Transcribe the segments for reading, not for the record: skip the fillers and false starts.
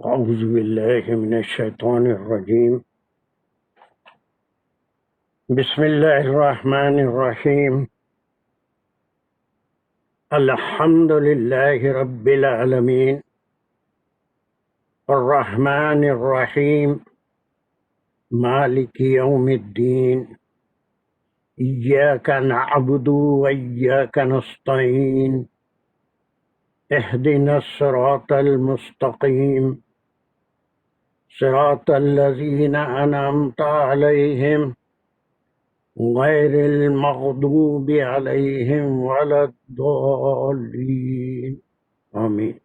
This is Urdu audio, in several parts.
أعوذ بالله من الشيطان الرجيم. بسم الله الرحمن الرحيم. الحمد لله رب العالمين الرحمن الرحيم مالك يوم الدين إياك نعبد وإياك نستعين اهدنا الصراط المستقيم صراط الذين أنعمت عليهم غير المغضوب عليهم ولا الضالين آمين.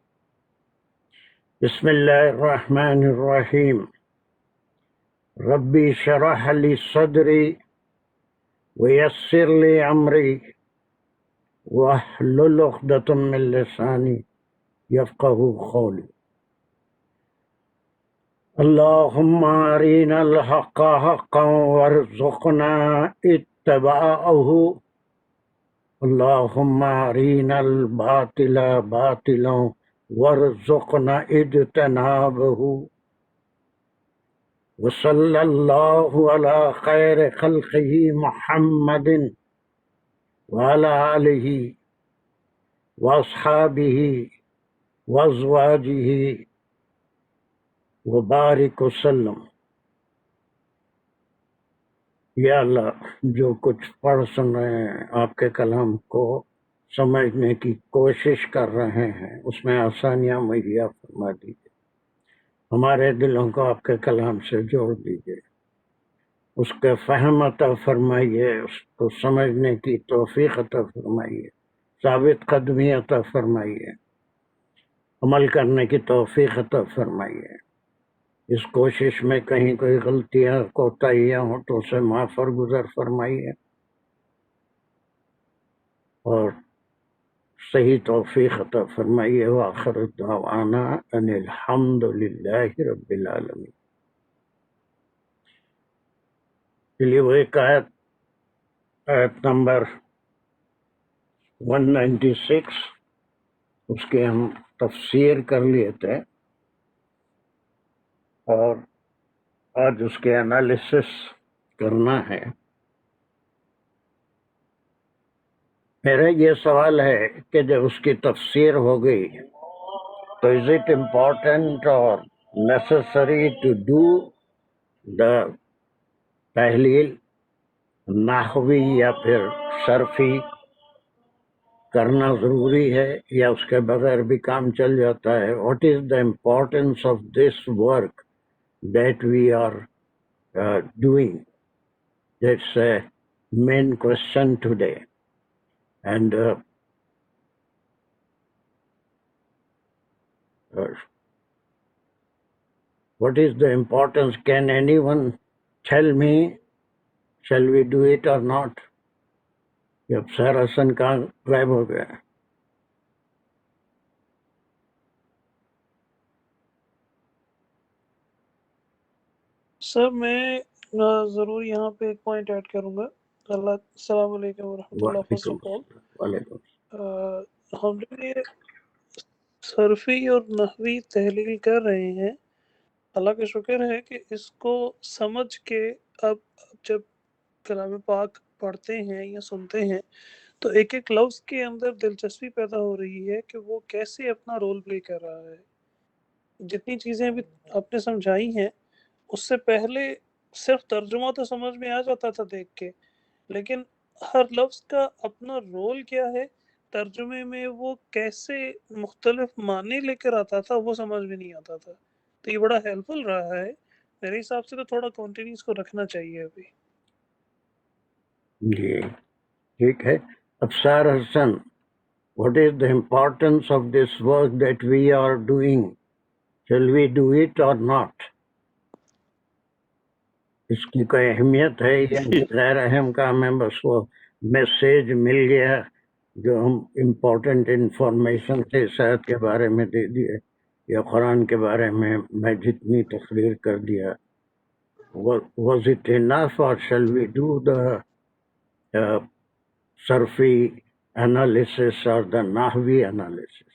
بسم الله الرحمن الرحيم. ربي اشرح لي صدري ويسر لي أمري واحلل عقدة من لساني يفقه قولي. اللهم أرنا الحق حقا وارزقنا اتباعه اللهم أرنا الباطل باطلا وارزقنا اجتنابه. وصلى الله على خير خلقه محمد وعلى آله وأصحابه وأزواجه وبارک وسلم. یا اللہ، جو کچھ پڑھ سن رہے ہیں آپ کے کلام کو سمجھنے کی کوشش کر رہے ہیں اس میں آسانیاں مہیا فرما دیجیے. ہمارے دلوں کو آپ کے کلام سے جوڑ دیجیے، اس کے فہم عطا فرمائیے، اس کو سمجھنے کی توفیق عطا فرمائیے، ثابت قدمی عطا فرمائیے، عمل کرنے کی توفیق عطا فرمائیے. اس کوشش میں کہیں کوئی غلطیاں کوتاہیاں ہوں تو اسے معاف اور گزر فرمائیے، اور صحیح توفیق عطا فرمائیے. وآخر دعوانا ان الحمد للہ رب العالمین. چلیے وہ ایک آیت نمبر 196 اس کے ہم تفسیر کر لیے تھے، اور آج اس کے انالیسس کرنا ہے. میرا یہ سوال ہے کہ جب اس کی تفسیر ہو گئی تو از اٹ امپورٹنٹ اور نیسسری ٹو ڈو دا تحلیل نحوی یا پھر صرفی کرنا ضروری ہے، یا اس کے بغیر بھی کام چل جاتا ہے؟ What is the importance of this work that we are doing? That's a main question today. And what is the importance? Can anyone tell me, shall we do it or not? اب سیر حسن کہاں غائب ہو گیا؟ سر میں ضرور یہاں پہ ایک پوائنٹ ایڈ کروں گا. السلام علیکم ورحمۃ اللہ. فرسٹ آف آل وعلیکم. ہم جو یہ صرفی اور نحوی تحلیل کر رہے ہیں، اللہ کا شکر ہے کہ اس کو سمجھ کے اب جب کلام پاک پڑھتے ہیں یا سنتے ہیں تو ایک ایک لفظ کے اندر دلچسپی پیدا ہو رہی ہے کہ وہ کیسے اپنا رول پلے کر رہا ہے. جتنی چیزیں ابھی آپ نے سمجھائی ہیں اس سے پہلے صرف ترجمہ تو سمجھ میں آ جاتا تھا دیکھ کے، لیکن ہر لفظ کا اپنا رول کیا ہے، ترجمے میں وہ کیسے مختلف معنی لے کر آتا تھا وہ سمجھ میں نہیں آتا تھا. تو یہ بڑا ہیلپ فل رہا ہے میرے حساب سے. تو تھوڑا کنٹینیوس کو رکھنا چاہیے ابھی. جی ٹھیک ہے. ابصار حسن، what is the importance of this work that we are doing? Shall we do it or not? اس کی کوئی اہمیت ہے یا غیر اہم کام ہے؟ بس وہ میسیج مل گیا جو ہم امپورٹنٹ انفارمیشن تھے صحت کے بارے میں دے دیے، یا قرآن کے بارے میں جتنی تقریر کر دیا. Was it enough or shall we do the صرفی analysis or the nahwi analysis?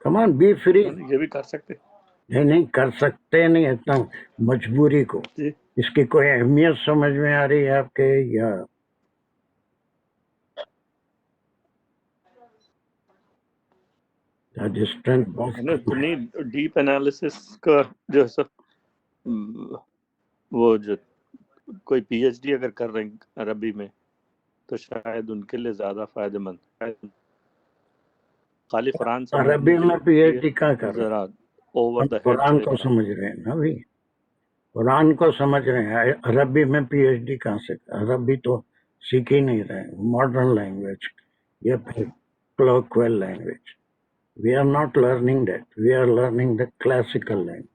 Come on, be free. یہ بھی کر سکتے نہیں کر سکتے نہیں اتنا مجبوری کو. جی. اس کی کوئی اہمیت سمجھ میں آ رہی ہے آپ کے یا اسٹرینتھ بہت اتنی ڈیپ انالیسس کا جو ہے سب وہ جو کوئی پی ایچ ڈی اگر کر رہے ہیں عربی میں تو شاید ان کے لیے زیادہ فائدہ مند ہے. خالی قرآن سمجھنے عربی کے میں پی ایچ ڈی لیے کیا کر رہے ذرا ہیں؟ اوور ہم دا ہیڈ قرآن سے کو سمجھ رہے ہیں نا ابھی. قرآن کو سمجھ رہے ہیں, عربی میں پی ایچ ڈی کہاں سے؟ عربی تو سیکھ ہی نہیں رہے. ماڈرن لینگویج یا پھر colloquial language. We are not learning that, we are learning the classical language.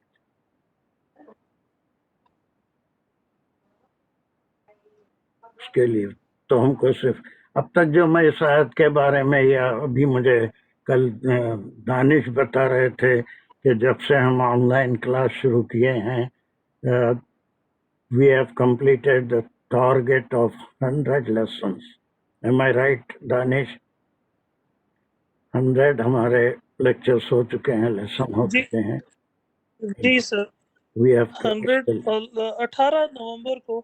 اس کے لیے تو ہم کو صرف اب تک جو میں اس آیت کے بارے میں یا ابھی مجھے کل دانش بتا رہے تھے کہ جب سے ہم آن لائن کلاس شروع کیے ہیں we have completed the target of 100 lessons. Am I right Danish? 100 ہمارے لیکچرس ہو چکے ہیں, لیسن ہو جی چکے ہیں. جی سر. وی ہیو 100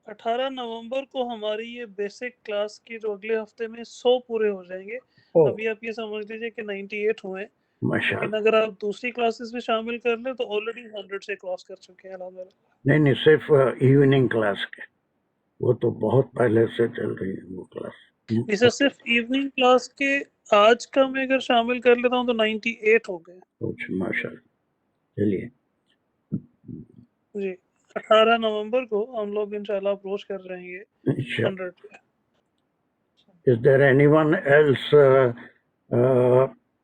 18 نومبر کو ہماری یہ بیسک کلاس کی جو اگلے ہفتے میں 100 پورے ہو جائیں گے. ابھی آپ یہ سمجھ لیجئے کہ 98 ہوئے, لیکن اگر آپ دوسری کلاسز میں شامل کر لیں تو آلریڈی 100 سے کراس کر چکے ہیں الحمدللہ. نہیں صرف ایوننگ کلاس کے, وہ تو بہت پہلے سے چل رہی ہے وہ کلاس. اسے صرف ایوننگ کلاس کے آج کا میں اگر شامل کر لیتا ہوں تو 98 ہو گئے. ماشاء اللہ. چلیے جی 18 نومبر کو ہم لوگ انشاءاللہ اپروچ کر رہے ہیں 100 پہ. Is there anyone else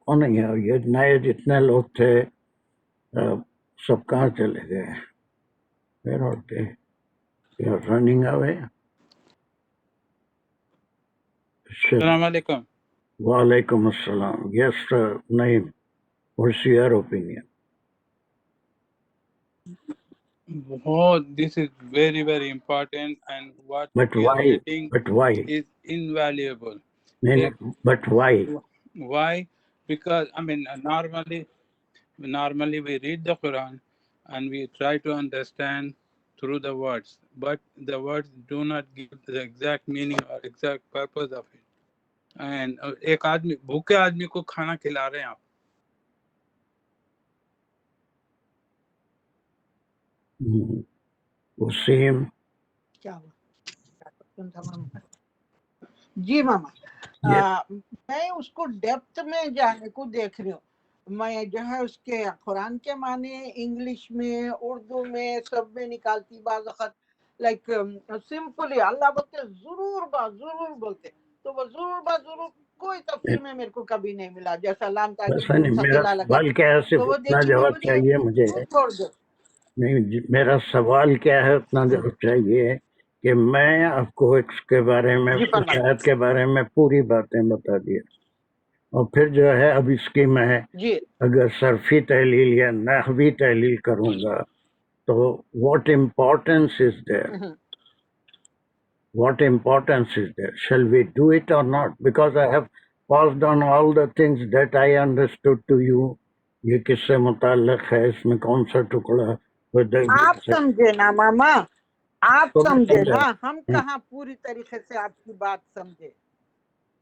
کون ہے یہ نئے جتنے لوگ تھے سب کہاں چلے گئے؟ Where are they? They are running away. السلام علیکم. وعلیکم السلام. Yes, Naeem, what's your opinion? Oh, this is very, very important, and what But we are why? getting But why? is invaluable. No, but why? Why? Because I mean, normally we read the Quran and we try to understand through the words, but the words do not give the exact meaning or exact purpose of it. And ایک آدمی بھوکے آدمی کو کھانا کھلا رہے ہیں آپ. وسیم کیا جی ماما میں اس کو ڈیپتھ میں جانے کو دیکھ رہی ہوں. میں جو ہے اس کے قرآن کے معنی انگلش میں اردو میں سب میں نکالتی. بعض وقت لائک سمپلی اللہ بولتے ضرور بولتے تو وہ ضرور کوئی تفسیر میں میرے کو کبھی نہیں ملا. جیسا لام تاکید ایسا نہیں. میرا مستقلہ لگا سوال کیا ہے, صرف تو وہ اتنا دیکھی جواب مجھے چاہیے مجھے. چھوڑ دو. نہیں میرا سوال کیا ہے اتنا جواب چاہیے کہ میں آپ کو اس کے بارے میں جی فرمائیے. شاید کے بارے میں پوری باتیں بتا دیا, اور پھر جو ہے اب اس کی میں جی اگر صرفی تحلیل یا نحوی تحلیل کروں گا تو what importance is there? What importance is there? Shall we do it or not? Because I have passed on all the things that I understood to you. یہ کس سے متعلق ہے, اس میں کون سا ٹکڑا. آپ سمجھے نا ماما, آپ تو میں سمجھے سمجھا. نا, ہم کہاں پوری طریقے سے آپ کی بات سمجھے.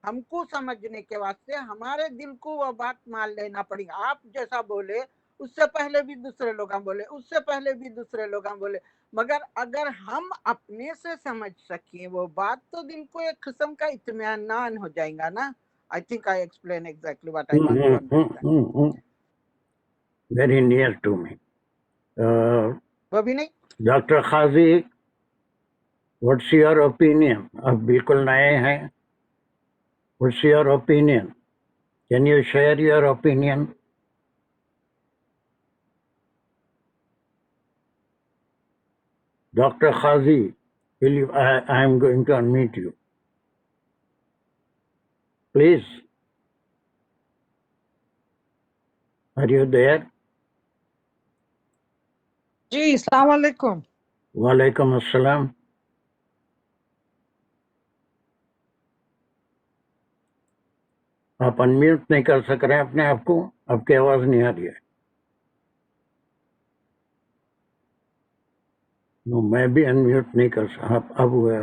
ہم کو سمجھنے کے واسطے ہمارے دل کو وہ بات مان لینا پڑے گا. آپ جیسا بولے اس سے پہلے بھی دوسرے لوگ بولے, اس سے پہلے بھی دوسرے لوگ بولے, مگر اگر ہم اپنے سے سمجھ سکیں وہ بات تو دل کو ایک قسم کا اطمینان ہو جائے گا نا. I think I explain exactly what I want to understand. Very near to me. وہ بھی نہیں. Doctor Qazi, what's your opinion? آپ بالکل نئے ہیں. What's your opinion? Can you share your opinion? Dr. Khazi, I am going to unmute you. Please. Are you there? جی السلام علیکم. وعلیکم السلام. آپ انمیوٹ نہیں کر سک رہے ہیں اپنے آپ کو؟ آپ کی آواز نہیں آ رہی ہے. No, میں بھی انمیوٹ نہیں کر سکتا. اب ہوا ہے.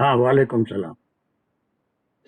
ہاں وعلیکم السلام.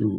ہم،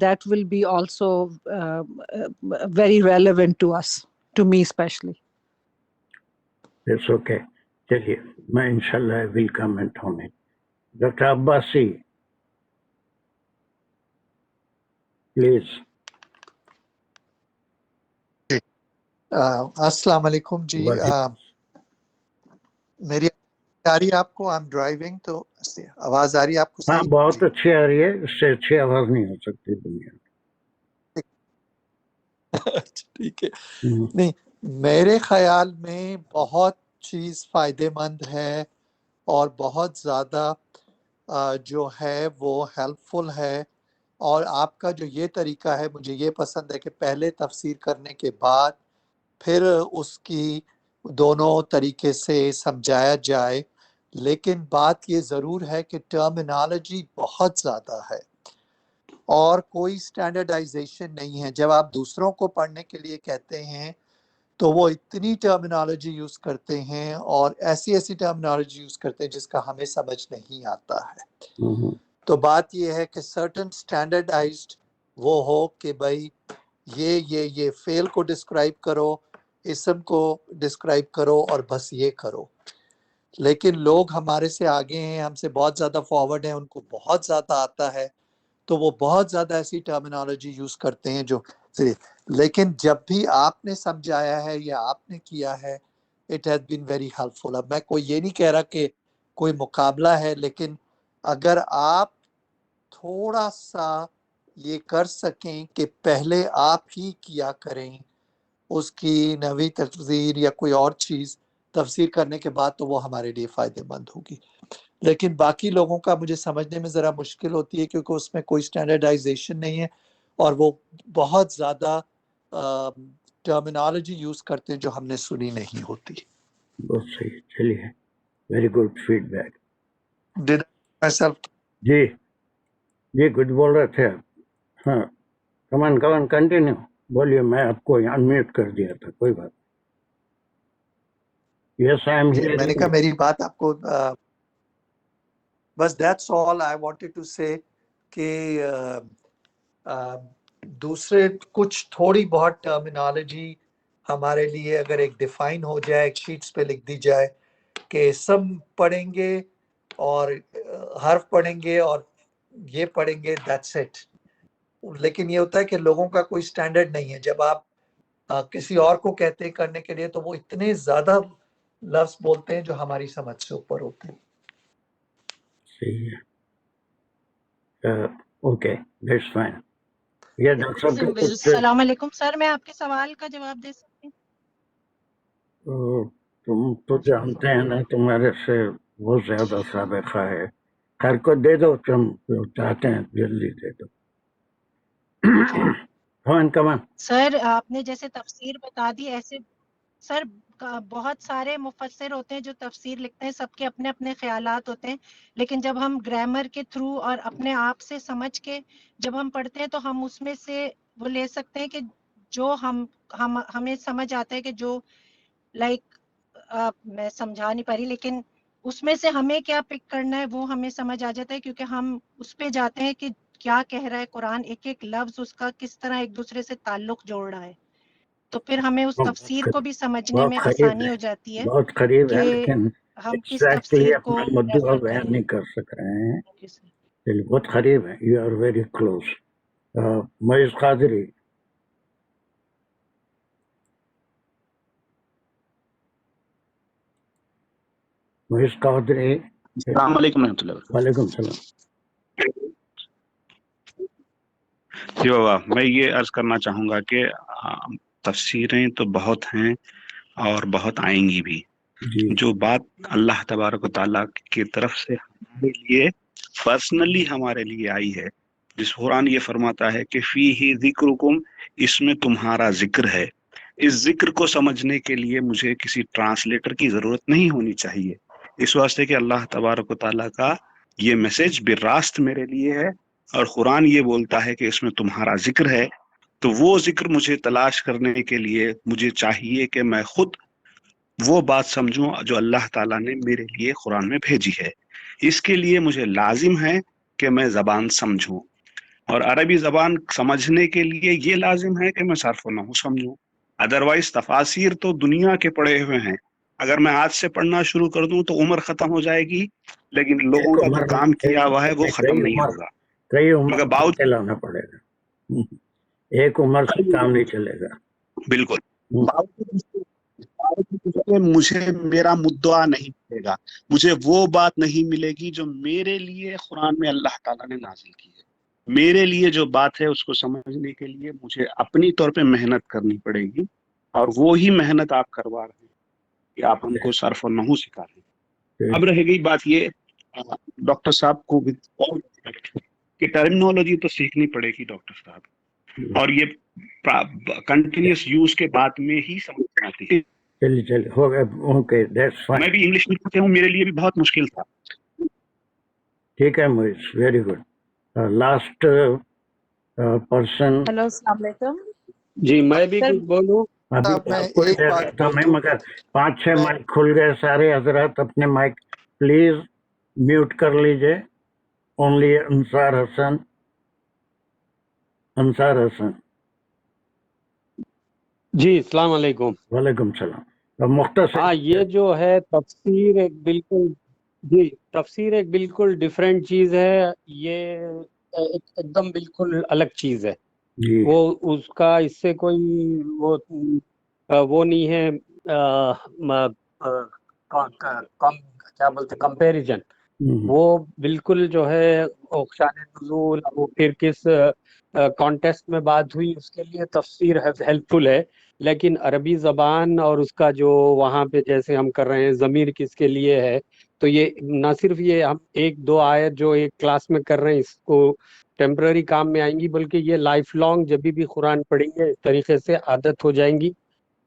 that will be also very relevant to us, to me especially. It's okay. چلیے میں انشاءاللہ will comment on it. Doctor Abbasi please. جی السلام علیکم جی. میری آ رہی ہے آپ کو؟ I'm driving تو آواز آ رہی ہے آپ کو ہاں صحیح؟ بہت جی اچھی آ رہی ہے. اس سے اچھی آواز نہیں ہو سکتی دنیا میں. ٹھیک ہے. ہم، نہیں میرے خیال میں بہت چیز فائدے مند ہے اور بہت زیادہ جو ہے وہ ہیلپ فل ہے. اور آپ کا جو یہ طریقہ ہے مجھے یہ پسند ہے کہ پہلے تفسیر کرنے کے بعد پھر اس کی دونوں طریقے سے سمجھایا جائے. لیکن بات یہ ضرور ہے کہ ٹرمینالوجی بہت زیادہ ہے اور کوئی سٹینڈرڈائزیشن نہیں ہے. جب آپ دوسروں کو پڑھنے کے لیے کہتے ہیں تو وہ اتنی ٹرمینالوجی یوز کرتے ہیں اور ایسی ٹرمینالوجی یوز کرتے ہیں جس کا ہمیں سمجھ نہیں آتا ہے. ہم، تو بات یہ ہے کہ سرٹن سٹینڈرڈائزڈ وہ ہو کہ بھائی یہ فعل کو ڈسکرائب کرو، اسم کو ڈسکرائب کرو اور بس یہ کرو. لیکن لوگ ہمارے سے آگے ہیں، ہم سے بہت زیادہ فارورڈ ہیں، ان کو بہت زیادہ آتا ہے تو وہ بہت زیادہ ایسی ٹرمینالوجی یوز کرتے ہیں جو لیکن جب بھی آپ نے سمجھایا ہے یا آپ نے کیا ہے it has been very helpful. اب میں کوئی یہ نہیں کہہ رہا کہ کوئی مقابلہ ہے، لیکن اگر آپ تھوڑا سا یہ کر سکیں کہ پہلے آپ ہی کیا کریں اس کی نوی تفسیر یا کوئی اور چیز تفسیر کرنے کے بعد، تو وہ ہمارے لیے فائدہ مند ہوگی. لیکن باقی لوگوں کا مجھے سمجھنے میں ذرا مشکل ہوتی ہے کیونکہ اس میں کوئی سٹینڈرڈائزیشن نہیں ہے اور وہ بہت زیادہ ٹرمینالوجی یوز کرتے ہیں جو ہم نے سنی نہیں ہوتی. بہت صحیح. چلیے very good feedback. Did I myself جی جی کچھ بول رہے تھے آپ. ہاں کمان کنٹینیو بولیے. میں آپ کو انمیوٹ کر دیا تھا. کوئی بات. یس آئی ایم جی میں نے کہا ہیئرنگ. میری بات آپ کو بس that's all I wanted to say کہ دوسرے کچھ تھوڑی بہت ٹرمینالوجی ہمارے لیے اگر ایک ڈیفائن ہو جائے، ایک شیٹس پہ لکھ دی جائے کہ سب پڑھیں گے اور حرف پڑھیں گے اور یہ پڑھیں گے، that's it. لیکن یہ ہوتا ہے کہ لوگوں کا کوئی سٹینڈرڈ نہیں ہے. جب آپ کسی اور کو کہتے ہیں کرنے کے لیے تو وہ اتنے زیادہ لفظ بولتے ہیں جو ہماری سمجھ سے اوپر ہوتے ہیں. صحیح ہے. Okay that's fine. یہ ڈاکٹر صاحب کے کچھ السلام علیکم سر، میں آپ کے سوال کا جواب دے سکتی ہوں؟ تم تو جانتے ہیں نا تمہارے سے بہت زیادہ سابقہ ہے. خیر کو دے دو. تم جو چاہتے ہیں جلدی دے دو. کمان. سر آپ نے جیسے تفسیر بتا دی، ایسے سر بہت سارے مفسر ہوتے ہیں جو تفسیر لکھتے ہیں، سب کے اپنے اپنے خیالات ہوتے ہیں. لیکن جب ہم گرامر کے تھرو اور اپنے آپ سے سمجھ کے جب ہم پڑھتے ہیں تو ہم اس میں سے وہ لے سکتے ہیں کہ جو ہمیں سمجھ آتا ہے کہ جو لائک میں سمجھا نہیں پا رہی، لیکن اس میں سے ہمیں کیا پک کرنا ہے وہ ہمیں سمجھ آ جاتا ہے، کیونکہ ہم اس پہ جاتے ہیں کہ کیا کہہ رہا ہے قرآن، ایک ایک لفظ اس کا کس طرح ایک دوسرے سے تعلق جوڑ رہا ہے. تو پھر ہمیں اس تفسیر کو بھی سمجھنے بہت میں قریب آسانی ہے، ہو جاتی ہے بہت قریب ہے، کہ لیکن ہم کس ایگزیکٹلی تفسیر کو اپنا مدعا ریفر بیان کریں. نہیں کر سک رہے ہیں، جی سر. چلیے بہت قریب ہے. You are very close. Moiz Qadri. Moiz Qadri. السلام علیکم ورحمۃ اللہ وبرکاتہ. وعلیکم السلام. جی بابا، میں یہ عرض کرنا چاہوں گا کہ تفسیریں تو بہت ہیں اور بہت آئیں گی بھی. جی جو بات اللہ تبارک و تعالیٰ کی طرف سے ہمارے لیے پرسنلی ہمارے لیے آئی ہے، جس قرآن یہ فرماتا ہے کہ فیہ ذکرکم، اس میں تمہارا ذکر ہے. اس ذکر کو سمجھنے کے لیے مجھے کسی ٹرانسلیٹر کی ضرورت نہیں ہونی چاہیے، اس واسطے کہ اللہ تبارک و تعالیٰ کا یہ میسج براست میرے لیے ہے، اور قرآن یہ بولتا ہے کہ اس میں تمہارا ذکر ہے. تو وہ ذکر مجھے تلاش کرنے کے لیے مجھے چاہیے کہ میں خود وہ بات سمجھوں جو اللہ تعالیٰ نے میرے لیے قرآن میں بھیجی ہے. اس کے لیے مجھے لازم ہے کہ میں زبان سمجھوں، اور عربی زبان سمجھنے کے لیے یہ لازم ہے کہ میں صرف و نحو سمجھوں. ادروائز تفاسیر تو دنیا کے پڑھے ہوئے ہیں، اگر میں آج سے پڑھنا شروع کر دوں تو عمر ختم ہو جائے گی، لیکن لوگوں کا جو کام کیا ہوا ہے وہ ختم نہیں ہوگا. کئی عمر مگر باوجود چلانا پڑے گا، ایک عمر سے کام نہیں چلے گا. بالکل مجھے میرا مدعا نہیں ملے گا، مجھے وہ بات نہیں ملے گی جو میرے لیے قرآن میں اللہ تعالیٰ نے نازل کی ہے. میرے لیے جو بات ہے اس کو سمجھنے کے لیے مجھے اپنی طور پہ محنت کرنی پڑے گی، اور وہی محنت آپ کروا رہے ہیں کہ آپ ہم کو صرف و نحو سکھا رہے ہیں. اب رہ گئی بات یہ ڈاکٹر صاحب کو کہ ٹرمنالوجی تو سیکھنی پڑے گی ڈاکٹر صاحب، اور یہ کنٹینیوس یوز کے بعد میں ہی سمجھ آتی ہے. چلیے ہو گیا، اوکے دیٹس میں فائن. بھی انگلش میں پڑھتا ہوں، میرے لیے بھی بہت مشکل تھا. ٹھیک ہے معیز، very good. Last person. Hello السلام علیکم جی میں بھی سر. کچھ بولوں. ابھی صاحب میں آپ کو ایک دے بات رہا تھا بول میں، دوں. مگر 5-6 میں مائک کھل گئے. سارے حضرات اپنے مائک پلیز میوٹ کر لیجئے. اونلی انصار حسن. جی السلام علیکم. وعلیکم السلام. مختصر. ہاں یہ جو ہے تفسیر ایک بالکل ڈیفرنٹ چیز ہے، یہ ایک دم بالکل الگ چیز ہے. جی وہ اس کا اس سے کوئی وہ نہیں ہے کیا بولتے کمپیریزن. وہ بالکل جو ہے شان نزول، وہ پھر کس کانٹیکسٹ میں بات ہوئی اس کے لیے تفسیر ہیلپ فل ہے. لیکن عربی زبان اور اس کا جو وہاں پہ جیسے ہم کر رہے ہیں ضمیر کس کے لیے ہے، تو یہ نہ صرف یہ ہم 1-2 آیت جو ایک کلاس میں کر رہے ہیں اس کو ٹیمپرری کام میں آئیں گی، بلکہ یہ لائف لانگ جب بھی قرآن پڑھیں گے اس طریقے سے عادت ہو جائیں گی.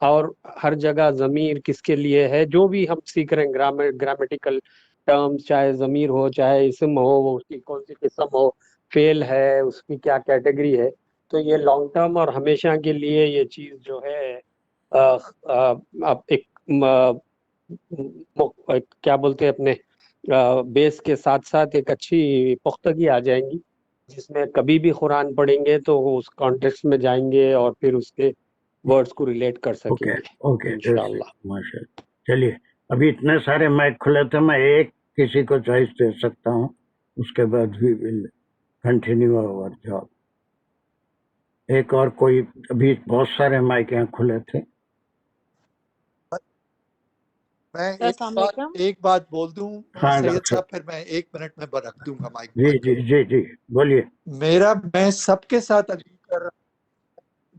اور ہر جگہ ضمیر کس کے لیے ہے جو بھی ہم سیکھ رہے ہیں، گرامیٹیکل ٹرمز، چاہے ضمیر ہو چاہے اسم ہو، اس کی کون سی قسم ہو، فعل ہے اس کی کیا کیٹیگری ہے، تو یہ لانگ ٹرم اور ہمیشہ کے لیے یہ چیز جو ہے کیا بولتے ہیں اپنے بیس کے ساتھ ساتھ ایک اچھی پختگی آ جائیں گی، جس میں کبھی بھی قرآن پڑھیں گے تو اس کانٹیکسٹ میں جائیں گے اور پھر اس کے ورڈز کو ریلیٹ کر سکیں گے اوکے انشاءاللہ. ماشاء اللہ. چلیے ابھی اتنے سارے مائک کھلے تھے، میں ایک کسی کو چوائس دے سکتا ہوں، اس کے بعد وی ول کنٹینیو آور جاب. ایک اور کوئی؟ ابھی بہت سارے مائک یہاں کھلے تھے. میں السلام علیکم. ایک بات بول دوں ہاں سید ڈاکٹر صاحب، پھر میں 1 منٹ میں رکھ دوں گا مائک جی بند. جی جی جی بولیے. میں سب کے ساتھ اگری کر رہا ہوں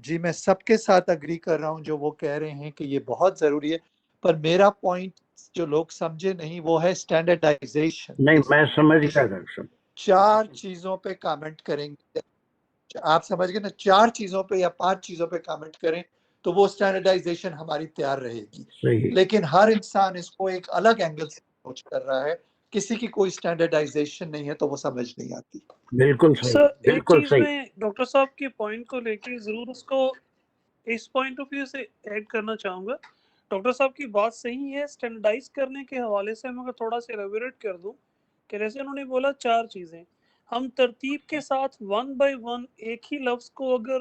جی، میں سب کے ساتھ اگری کر رہا ہوں جو وہ کہہ رہے ہیں کہ یہ بہت ضروری ہے، پر میرا پوائنٹ جو لوگ سمجھے نہیں وہ ہے اسٹینڈرڈائزیشن. نہیں میں سمجھ گیا ڈاکٹر صاحب. 4 چیزوں پہ کامنٹ کریں گے، آپ سمجھ گئے نا، 4 چیزوں پہ یا 5 چیزوں پہ کامنٹ کریں تو وہ اسٹینڈرڈائزیشن ہماری تیار رہے گی. صحیح. لیکن ہر انسان اس کو ایک الگ اینگل سے اپروچ کر رہا ہے، کسی کی کوئی اسٹینڈرڈائزیشن نہیں ہے تو وہ سمجھ نہیں آتی. بالکل صحیح، سر ایک بالکل چیز صحیح. میں ڈاکٹر صاحب کے پوائنٹ کو لے کے ضرور اس کو اس پوائنٹ آف ویو سے ایڈ کرنا چاہوں گا. ڈاکٹر صاحب کی بات صحیح ہے، اسٹینڈرڈائز کرنے کے حوالے سے میں تھوڑا سا ایلیبوریٹ کر دوں کہ جیسے انہوں نے بولا 4 چیزیں، ہم ترتیب کے ساتھ 1 بائی 1 ایک ہی لفظ کو اگر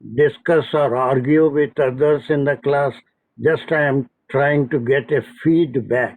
discuss or argue with others in the class, just I am trying to get a feedback.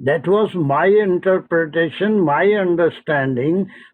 that was my interpretation, my understanding,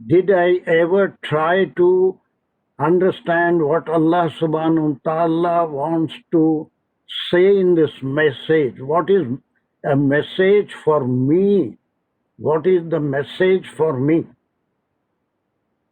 did I ever try to understand what Allah subhanahu wa ta'ala wants to say in this message? What is a message for me? What is the message for me?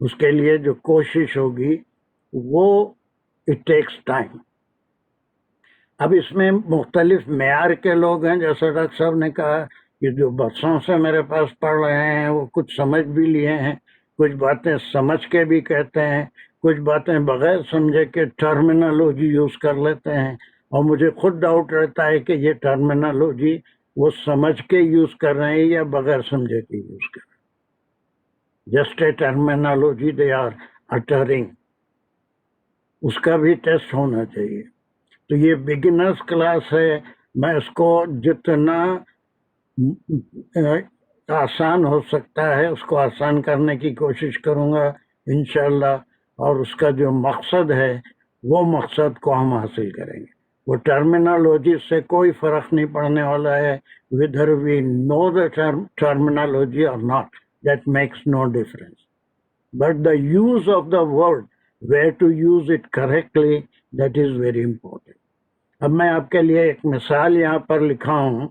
اس کے لیے جو کوشش ہوگی وہ اٹ ٹیکس ٹائم. اب اس میں مختلف معیار کے لوگ ہیں، جیسے ڈاکٹر صاحب نے کہا کہ جو برسوں سے میرے پاس پڑھ رہے ہیں وہ کچھ سمجھ بھی لیے ہیں، کچھ باتیں سمجھ کے بھی کہتے ہیں، کچھ باتیں بغیر سمجھے کے ٹرمینالوجی یوز کر لیتے ہیں، اور مجھے خود ڈاؤٹ رہتا ہے کہ یہ ٹرمینالوجی وہ سمجھ کے یوز کر رہے ہیں یا بغیر سمجھے کے یوز کر رہے ہیں. Just a terminology they are uttering, اس کا بھی ٹیسٹ ہونا چاہیے. تو یہ بگنرز کلاس ہے، میں اس کو جتنا آسان ہو سکتا ہے اس کو آسان کرنے کی کوشش کروں گا انشاءاللہ، اور اس کا جو مقصد ہے وہ مقصد کو ہم حاصل کریں گے. وہ ٹرمینالوجی سے کوئی فرق نہیں پڑنے والا ہے، whether we know the terminology or not, that makes no difference. But the use of the word, where to use it correctly, that is very important. اب میں آپ کے لیے ایک مثال یہاں پر لکھا ہوں،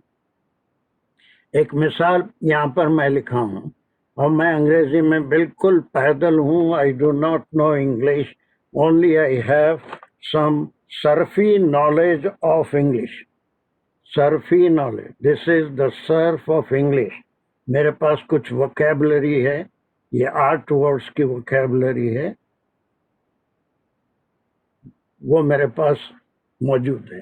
ایک مثال یہاں پر میں لکھا ہوں، اور میں انگریزی میں بالکل پیدل ہوں. I do not know English, only I have some surfy knowledge of English. Surfy knowledge, this is the surf of English. میرے پاس کچھ وکیبلری ہے، یہ 8 ورڈز کی وکیبلری ہے، وہ میرے پاس موجود ہے.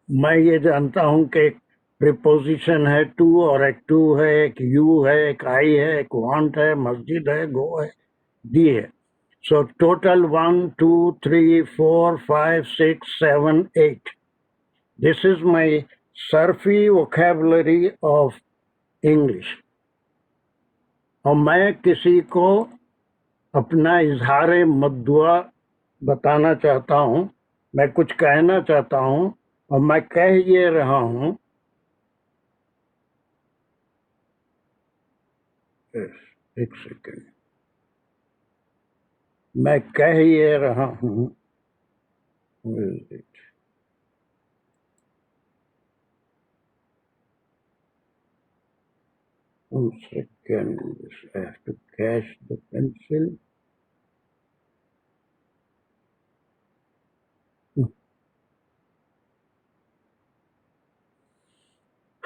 میں یہ جانتا ہوں کہ ایک پریپوزیشن ہے ٹو، اور ایک ٹو ہے، ایک یو ہے، ایک آئی ہے، ایک وانٹ ہے، مسجد ہے، گو ہے، دی ہے. So total 1 2 3 4 5 6 7 8. This is my سرفی وکیبلری آف انگلش. اور میں کسی کو اپنا اظہار مدعا بتانا چاہتا ہوں، میں کچھ کہنا چاہتا ہوں، اور میں کہہ یہ رہا ہوں، ایک سیکنڈ، میں کہہ یہ رہا ہوں، one second, I have to catch the pencil.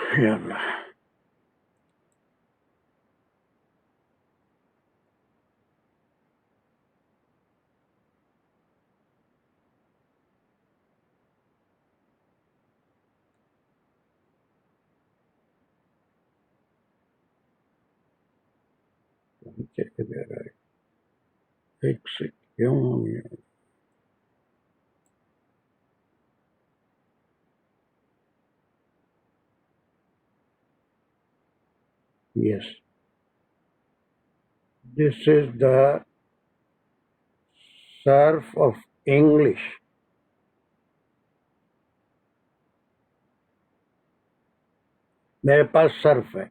Ya Allah. ایک سیکنڈ، کیوں نہیں؟ Yes, this is the surf of English. میرے پاس صرف ہے،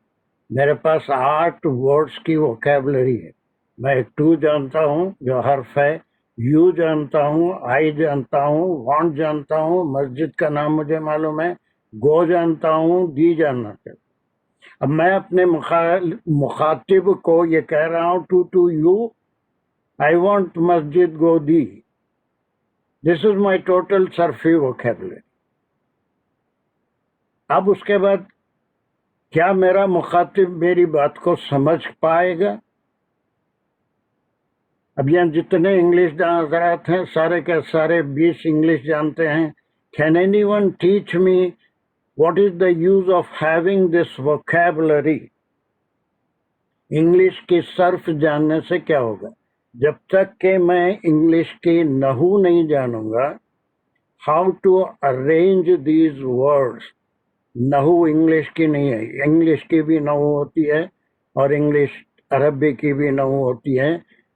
میرے پاس 8 ورڈز کی ووکیبلری ہے. میں ایک ٹو جانتا ہوں جو حرف ہے، یو جانتا ہوں، آئی جانتا ہوں، وانٹ جانتا ہوں، مسجد کا نام مجھے معلوم ہے، گو جانتا ہوں، دی جاننا چاہتا ہوں. اب میں اپنے مخاطب کو یہ کہہ رہا ہوں to you, I want Masjid go the. This is my total صرفی vocabulary. اب اس کے بعد کیا میرا مخاطب میری بات کو سمجھ پائے گا؟ اب یہاں جتنے انگلش حضرات ہیں سارے کے سارے 20 انگلش جانتے ہیں. Can anyone teach me what is the use of having this vocabulary? English کی صرف جاننے سے کیا ہوگا؟ جب تک کہ میں انگلش کی نحو نہیں جانوں گا، how to arrange these words. نحو انگلش کی نہیں ہے، انگلش کی بھی نحو ہوتی ہے اور انگلش عربی کی بھی نحو ہوتی ہے.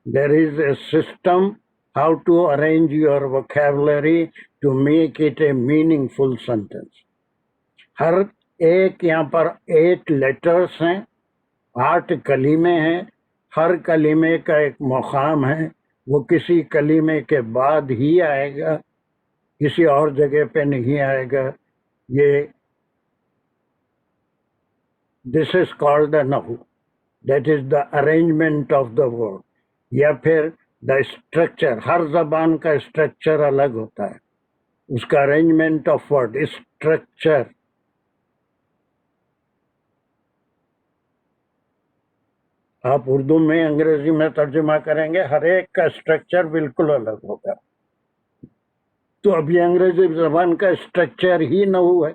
There is a system how to arrange your vocabulary to make it a meaningful sentence. ہر ایک یہاں پر 8 لیٹرز ہیں، 8 کلمے ہیں. ہر کلمے کا ایک مقام ہے، وہ کسی کلمے کے بعد ہی آئے گا، کسی اور جگہ پہ نہیں آئے گا. یہ this is called the nahu. That is the arrangement of the word. یا پھر دا اسٹرکچر، ہر زبان کا اسٹرکچر الگ ہوتا ہے، اس کا ارینجمنٹ آف ورڈ اسٹرکچر. آپ اردو میں انگریزی میں ترجمہ کریں گے، ہر ایک کا اسٹرکچر بالکل الگ ہوگا. تو اب یہ انگریزی زبان کا اسٹرکچر ہی نحو ہے.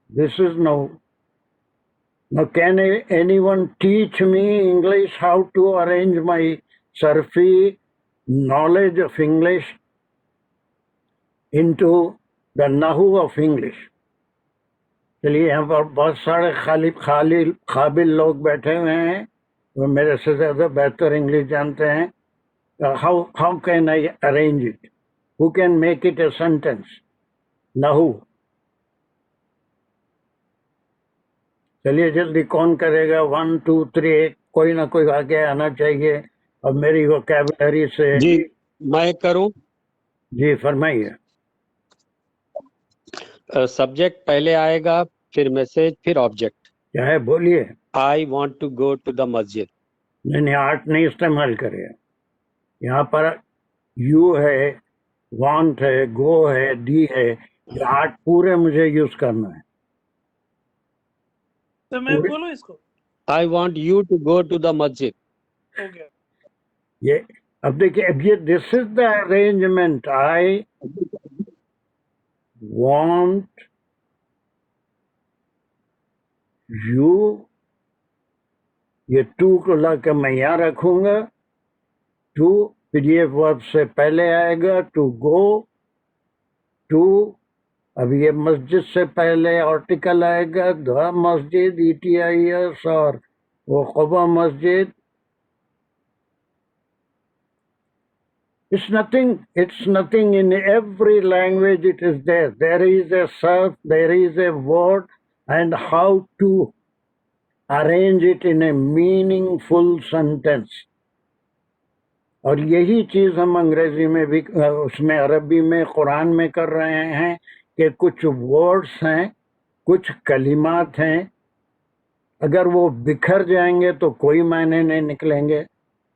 دس از نحو. Now can anyone teach me English, how to arrange my Sarfi knowledge of English into the Nahu of English? چلیے یہاں پر بہت سارے قابل لوگ بیٹھے ہوئے ہیں، وہ میرے سے زیادہ بہتر انگلش جانتے ہیں. How can I arrange it? Who can make it a sentence? Nahu. چلیے جلدی کون کرے گا؟ 1 2 3 کوئی نہ کوئی آگے آنا چاہیے. اب میری ووکیبلری سے جی میں کروں. جی فرمائیے. سبجیکٹ پہلے آئے گا، پھر میسج، پھر آبجیکٹ. کیا ہے بولیے. I want to go to the masjid. نہیں آرٹ نہیں استعمال کرے. یہاں پر یو ہے، وانٹ ہے، گو ہے، ڈی ہے. یہ آرٹ پورے مجھے یوز کرنا ہے. تو میں بولوں اس کو، I want you to go to the masjid. ہو گیا. یہ اب دیکھیے، اب یہ this is the arrangement. I want you, یہ ٹو کو لا کے میں یہاں رکھوں گا. ٹو پھر یہ ورب سے پہلے آئے گا، ٹو گو. ٹو اب یہ مسجد سے پہلے آرٹیکل آئے گا، دا مسجد ETIS، اور وہ قبا مسجد. It's nothing in every language it is there. There is a surf, there is a word, and how to arrange it in a meaningful sentence. اور یہی چیز ہم انگریزی میں بھی، اس میں عربی میں، قرآن میں کر رہے ہیں کہ کچھ ورڈز ہیں، کچھ کلمات ہیں، اگر وہ بکھر جائیں گے تو کوئی معنی نہیں نکلیں گے.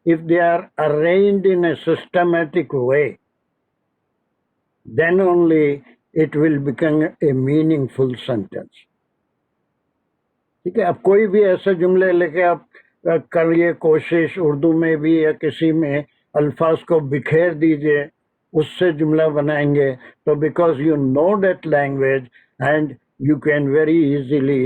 If they are arranged in a systematic way, then only it will become a meaningful sentence. ٹھیک ہے. اب کوئی بھی ایسے جملے لے کے آپ کریے کوشش، اردو میں بھی یا کسی میں، الفاظ کو بکھیر دیجئے، اس سے جملہ بنائیں گے تو because you know that language and you can very easily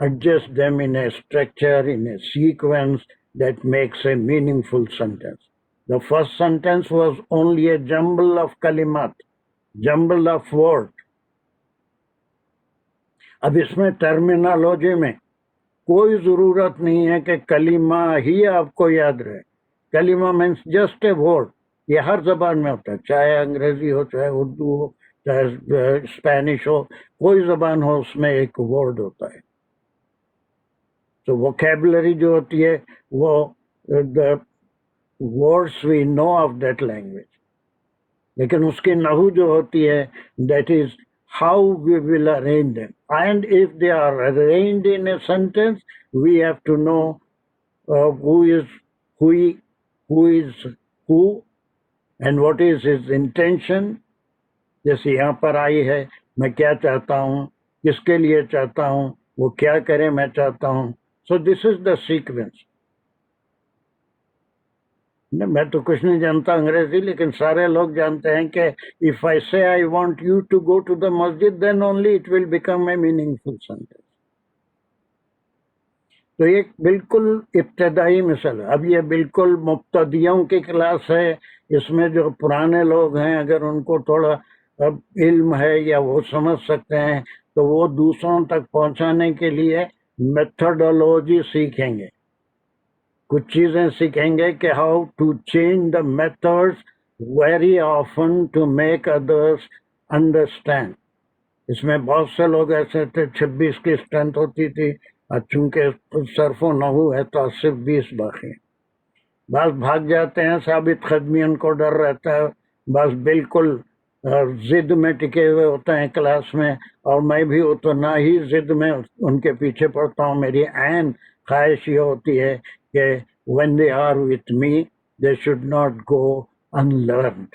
adjust them in a structure, in a sequence that makes a meaningful sentence. The first sentence was only a jumble of kalimat, jumble of words. اب اس میں ٹرمینالوجی میں کوئی ضرورت نہیں ہے کہ کلمہ ہی آپ کو یاد رہے. کلمہ means just a word. یہ ہر زبان میں ہوتا ہے، چاہے انگریزی ہو، چاہے اردو ہو، چاہے اسپینش ہو، کوئی زبان ہو، اس میں ایک ورڈ ہوتا ہے. تو ووکیبلری جو ہوتی ہے وہ the words we know of that language. لیکن اس کی نحو جو ہوتی ہے that is how we will arrange them. And if they are arranged in a sentence, we have to know who is who and what is his intention. جیسے یہاں پر آئی ہے، میں کیا چاہتا ہوں، کس کے لیے چاہتا ہوں، وہ کیا کرے میں چاہتا ہوں. So this is the sequence. میں تو کچھ نہیں جانتا انگریزی، لیکن سارے لوگ جانتے ہیں کہ if I say I want you to go to the masjid, then only it will become a meaningful sentence. تو یہ بالکل ابتدائی مثال ہے. اب یہ بالکل مبتدیوں کی کلاس ہے. اس میں جو پرانے لوگ ہیں اگر ان کو تھوڑا علم ہے یا وہ سمجھ سکتے ہیں تو وہ دوسروں تک پہنچانے کے لیے میتھڈولوجی سیکھیں گے، کچھ چیزیں سیکھیں گے کہ how to change the methods very often to make others understand. اس میں بہت سے لوگ ایسے تھے 26 کی اسٹرینتھ ہوتی تھی، اور چونکہ صرف و نحو ہے تو صرف 20 باقی ہیں. بعض بھاگ جاتے ہیں، ثابت قدمی ان کو ڈر رہتا ہے، بعض بالکل ضد میں ٹکے ہوئے ہوتے ہیں کلاس میں، اور میں بھی اتنا ہی ضد میں ان کے پیچھے پڑتا ہوں. میری عین خواہش یہ ہوتی ہے کہ when they are with me they should not go unlearned.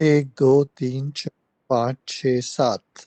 1 2 3 4 5 6 7।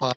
5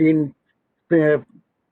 3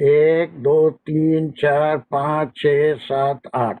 1 2 3 4 5 6 7 8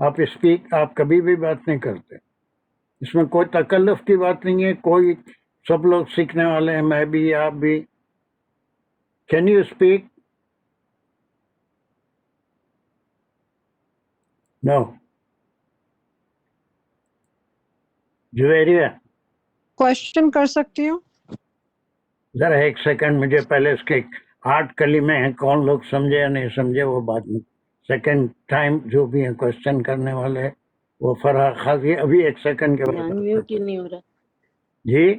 آپ آپ کبھی بھی بات نہیں کرتے. اس میں کوئی تکلف کی بات نہیں ہے. کوئی سب لوگ سیکھنے والے ہیں, میں بھی, آپ بھی. Can you speak? No. Javeria, question کر سکتی ہوں؟ ذرا ایک سیکنڈ, مجھے پہلے اس کے 8 کلمے ہیں, کون لوگ سمجھے یا نہیں سمجھے وہ بات نہیں. سیکنڈ ٹائم جو بھی ہیں کوشچن کرنے والے وہ فرح خاصی. ابھی ایک سیکنڈ کے بعد انمیوٹ ہی نہیں ہو رہا. جی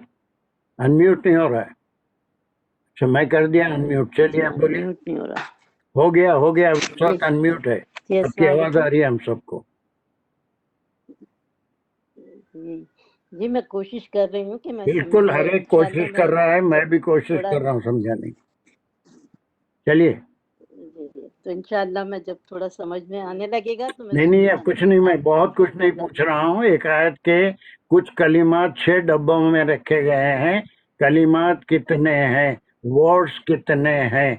انمیوٹ نہیں ہو رہا ہے. اچھا میں کر دیا انمیوٹ. چلیے آپ بولیے. انمیوٹ نہیں ہو رہا. ہو گیا اس وقت انمیوٹ ہے. جی آپ کی السلام آواز آ علیکم. رہی ہے ہم سب کو. جی میں کوشش کر رہی ہوں کہ میں بالکل سمجھوں. ہر ایک انشاءاللہ کوشش کر رہا ہے, میں بھی کوشش تھوڑا کر رہا ہوں سمجھانے کی. چلیے. جی تو انشاءاللہ میں جب تھوڑا سمجھ میں آنے لگے گا تو میں نہیں ضرور اب کچھ نہیں, میں بہت کچھ نہیں انشاءاللہ. پوچھ رہا ہوں. ایک آیت کے کچھ کلمات 6 ڈبوں میں رکھے گئے ہیں. کلمات کتنے ہیں, ورڈز کتنے ہیں؟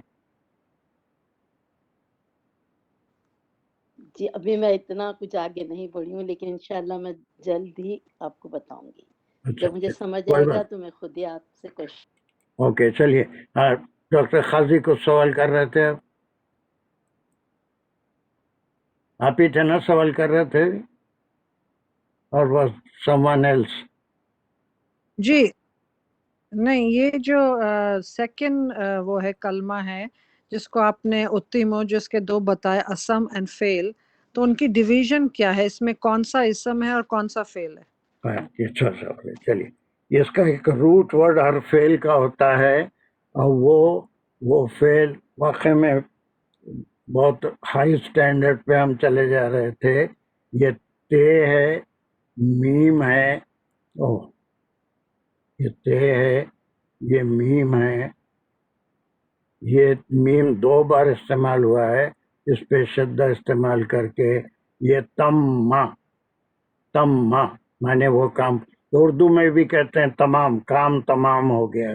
جی ابھی میں اتنا کچھ آگے نہیں بڑھی ہوں, لیکن انشاءاللہ میں جلد ہی آپ کو بتاؤں گی. اچھا جب مجھے سمجھ کوئی آئے گا بات. تو میں خود ہی آپ سے کوشش. اوکے چلیے. ڈاکٹر قاضی کو سوال کر رہے تھے آپ ہی تھے نا سوال کر رہے تھے, اور بس سم ون ایلس؟ جی نہیں, یہ جو سیکنڈ وہ ہے کلمہ ہے جس کو آپ نے اتیمو جس کے 2 بتائے, اسم اینڈ فیل, تو ان کی ڈویژن کیا ہے؟ اس میں کون سا اسم ہے اور کون سا فیل ہے؟ اچھا سوال ہے. چلیے اس کا ایک روٹ ورڈ ہر فیل کا ہوتا ہے, اور وہ فیل واقع میں بہت ہائی سٹینڈرڈ پہ ہم چلے جا رہے تھے. یہ تے ہے, میم ہے, یہ تے ہے, یہ میم ہے. یہ میم 2 بار استعمال ہوا ہے, اس پہ شدہ استعمال کر کے. یہ تم مانے وہ کام, اردو میں بھی کہتے ہیں تمام, کام تمام ہو گیا,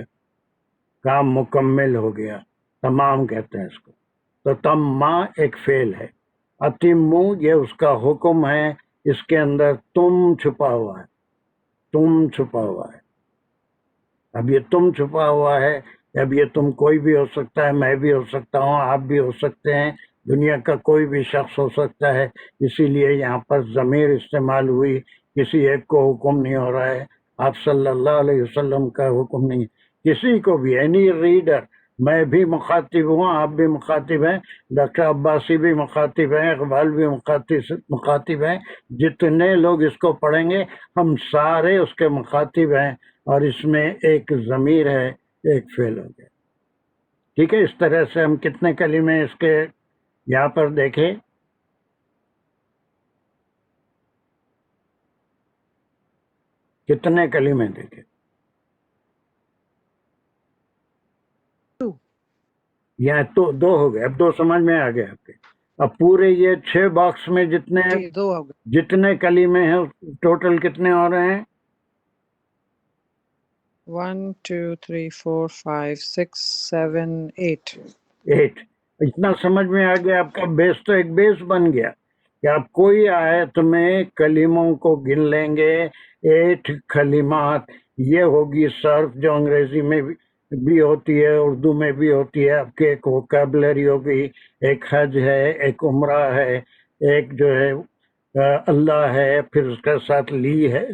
کام مکمل ہو گیا, تمام کہتے ہیں اس کو. تو تم ایک فعل ہے. اتمو یہ اس کا حکم ہے, اس کے اندر تم چھپا ہوا ہے. اب یہ تم چھپا ہوا ہے, اب یہ تم کوئی بھی ہو سکتا ہے, میں بھی ہو سکتا ہوں, آپ بھی ہو سکتے ہیں, دنیا کا کوئی بھی شخص ہو سکتا ہے. اسی لیے یہاں پر ضمیر استعمال ہوئی, کسی ایک کو حکم نہیں ہو رہا ہے. آپ صلی اللہ علیہ وسلم کا حکم نہیں, کسی کو بھی. اینی ریڈر, میں بھی مخاطب ہوں, آپ بھی مخاطب ہیں, ڈاکٹر عباسی بھی مخاطب ہیں, اقبال بھی مخاطب ہیں. جتنے لوگ اس کو پڑھیں گے ہم سارے اس کے مخاطب ہیں, اور اس میں ایک ضمیر ہے, ایک فعل ہو گیا. ٹھیک ہے, اس طرح سے ہم کتنے کلمے اس کے یہاں پر دیکھیں. کتنے کلمے دیکھیں؟ یہاں تو 2 ہو گئے. اب 2 سمجھ میں آ گئے آپ کے. اب پورے یہ 6 باکس میں جی 2 ہو گئے. جتنے کلمے ہیں ٹوٹل کتنے ہو رہے ہیں؟ 1 2 3 4 5 6 7 8. 8. اتنا سمجھ میں آ گیا. آپ کا بیس تو ایک بیس بن گیا کہ آپ کوئی آیت میں کلموں کو گن لیں گے. 8 کلمات. یہ ہوگی صرف جو انگریزی میں بھی ہوتی ہے, اردو میں بھی ہوتی ہے. آپ کے ایک ووکیبلری ہوگی, ایک حج ہے, ایک عمرہ ہے, ایک جو ہے اللہ ہے, پھر اس کے ساتھ لی ہے.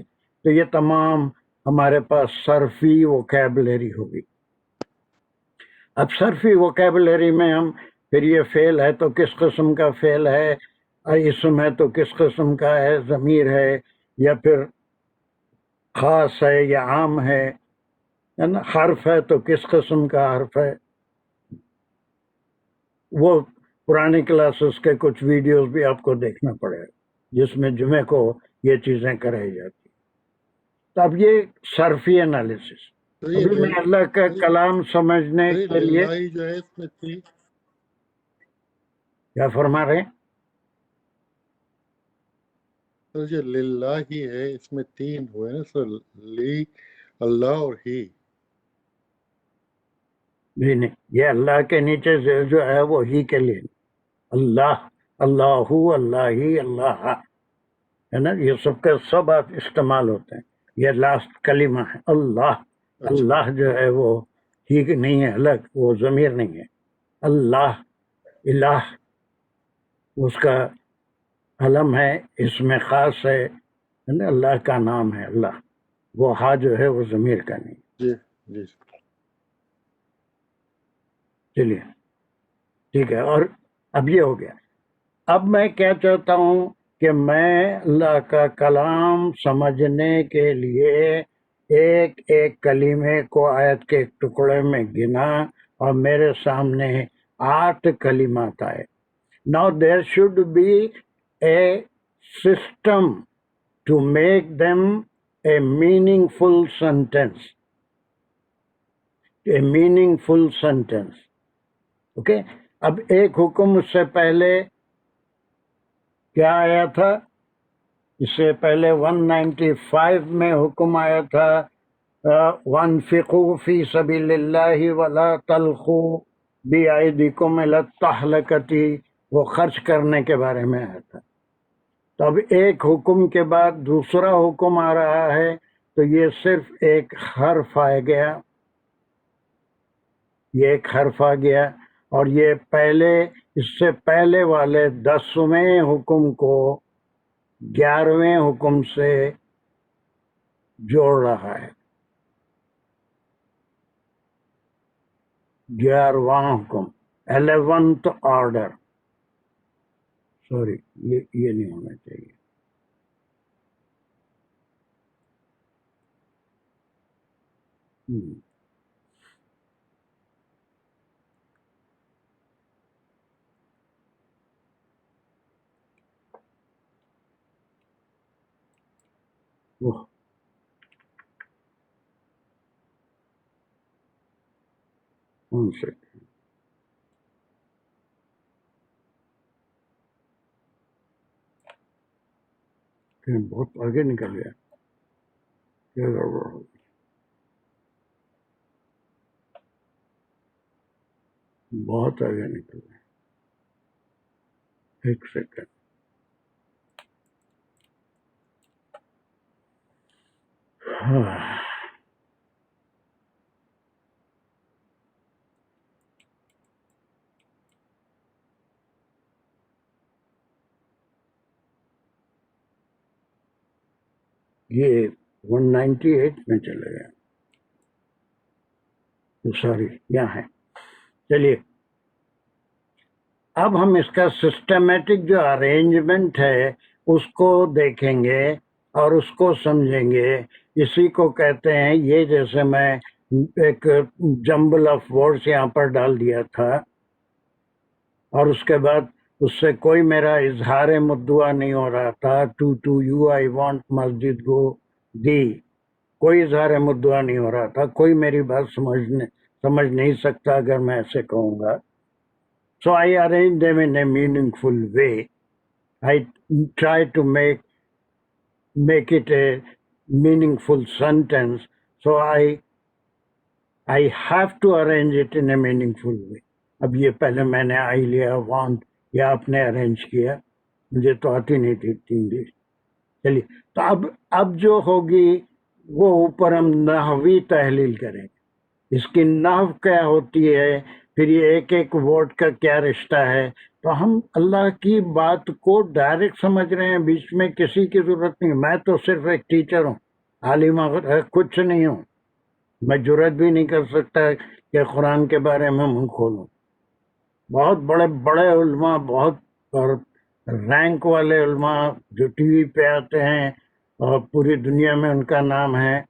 تو یہ تمام ہمارے پاس صرفی ووکیبلری ہوگی. اب صرفی ووکیبلری میں ہم پھر یہ فعل ہے تو کس قسم کا فعل ہے, اسم ہے تو کس قسم کا ہے, ضمیر ہے یا پھر خاص ہے یا عام ہے نا, حرف ہے تو کس قسم کا حرف ہے. وہ پرانی کلاسز کے کچھ ویڈیوز بھی آپ کو دیکھنا پڑے جس میں جمعے کو یہ چیزیں کرائی جاتی. تو اب یہ صرفی انالیسس. ابھی میں اللہ کا کلام سمجھنے کے لیے جو ہے اس میں تھی, کیا فرما رہے ہیں؟ سر جو للہ ہی ہے اس میں 3 ہوئے نا سر, لی, اللہ اور ہی. جی نہیں, یہ اللہ کے نیچے جو ہے وہ ہی کے لیے, اللہ, اللہ, اللہ ہی, اللہ. ہے نا، یہ سب کا سب آپ استعمال ہوتے ہیں. یہ لاسٹ کلمہ ہے اللہ. اللہ جو ہے وہ ٹھیک نہیں ہے، الگ، وہ ضمیر نہیں ہے. اللہ الہ اس کا علم ہے، اس میں خاص ہے نا، اللہ کا نام ہے اللہ. وہ ہا جو ہے وہ ضمیر کا نہیں. جی جی چلیے ٹھیک ہے. اور اب یہ ہو گیا. اب میں کیا چاہتا ہوں کہ میں اللہ کا کلام سمجھنے کے لیے ایک ایک کلمے کو آیت کے ایک ٹکڑے میں گنا اور میرے سامنے 8 کلمات آئے. Now there should be a system to make them a meaningful sentence. A meaningful sentence. Okay? اب ایک حکم اس سے پہلے کیا آیا تھا؟ اس سے پہلے 195 میں حکم آیا تھا وَانفِقُوا فِي سَبِيلِ اللَّهِ وَلَا تَلْقُوا بِأَيْدِيكُمْ إِلَى التَّهْلُكَةِ، وہ خرچ کرنے کے بارے میں آیا تھا. تو اب ایک حکم کے بعد دوسرا حکم آ رہا ہے، تو یہ صرف ایک حرف آ گیا، یہ ایک حرف آ گیا، اور یہ پہلے اس سے پہلے والے 10ویں حکم کو 11ویں حکم سے جوڑ رہا ہے. 11واں حکم، 11th آرڈر. سوری، یہ نہیں ہونا چاہیے. کون سے بہت آگے نکل گیا، کیا گڑبڑ ہو گئی؟ بہت آگے نکل گیا. ایک سیکنڈ. یہ 198 میں چلے گیا. سوری، یہاں ہے. چلیے اب ہم اس کا سسٹمیٹک جو ارینجمنٹ ہے اس کو دیکھیں گے اور اس کو سمجھیں گے. اسی کو کہتے ہیں، یہ جیسے میں ایک جمبل آف ورڈز یہاں پر ڈال دیا تھا اور اس کے بعد اس سے کوئی میرا اظہار مدعا نہیں ہو رہا تھا. ٹو یو آئی وانٹ مسجد گو دی، کوئی اظہار مدعا نہیں ہو رہا تھا. کوئی میری بات سمجھ نہیں سکتا اگر میں ایسے کہوں گا. So I arrange them in a meaningful way. I try to make it a meaningful sentence. So I have to arrange it in a meaningful way. اب یہ پہلے میں نے آئی لیا، وانٹ، یا آپ نے ارینج کیا، مجھے تو آتی نہیں تھی انگلش. چلیے تو اب جو ہوگی وہ اوپر ہم نحوی تحلیل کریں گے. اس کی نحو کیا ہوتی ہے، پھر یہ ایک ایک ورڈ کا کیا رشتہ ہے. تو ہم اللہ کی بات کو ڈائریکٹ سمجھ رہے ہیں، بیچ میں کسی کی ضرورت نہیں. میں تو صرف ایک ٹیچر ہوں، عالم کچھ نہیں ہوں. میں جرات بھی نہیں کر سکتا کہ قرآن کے بارے میں منہ کھولوں. بہت بڑے بڑے علماء، بہت رینک والے علماء جو ٹی وی پہ آتے ہیں اور پوری دنیا میں ان کا نام ہے،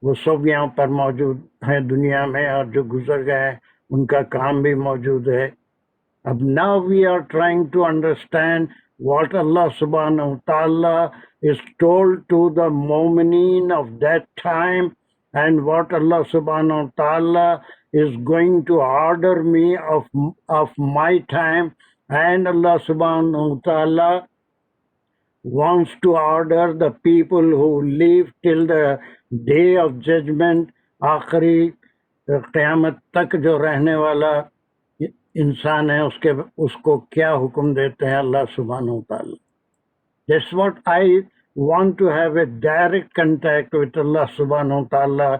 وہ سب یہاں پر موجود ہیں دنیا میں، اور جو گزر گئے ان کا کام بھی موجود ہے. اب now we are trying to understand what Allah subhanahu wa ta'ala is told to the mu'mineen of that time and what Allah subhanahu wa ta'ala is going to order me of my time, and Allah subhanahu wa ta'ala wants to order the people who live till the day of judgment. آخری قیامت تک جو رہنے والا انسان ہے، اس کو کیا حکم دیتے ہیں اللہ سبحانہ و تعالی. That's what I want to have a direct contact with Allah subhanahu wa ta'ala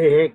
1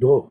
2,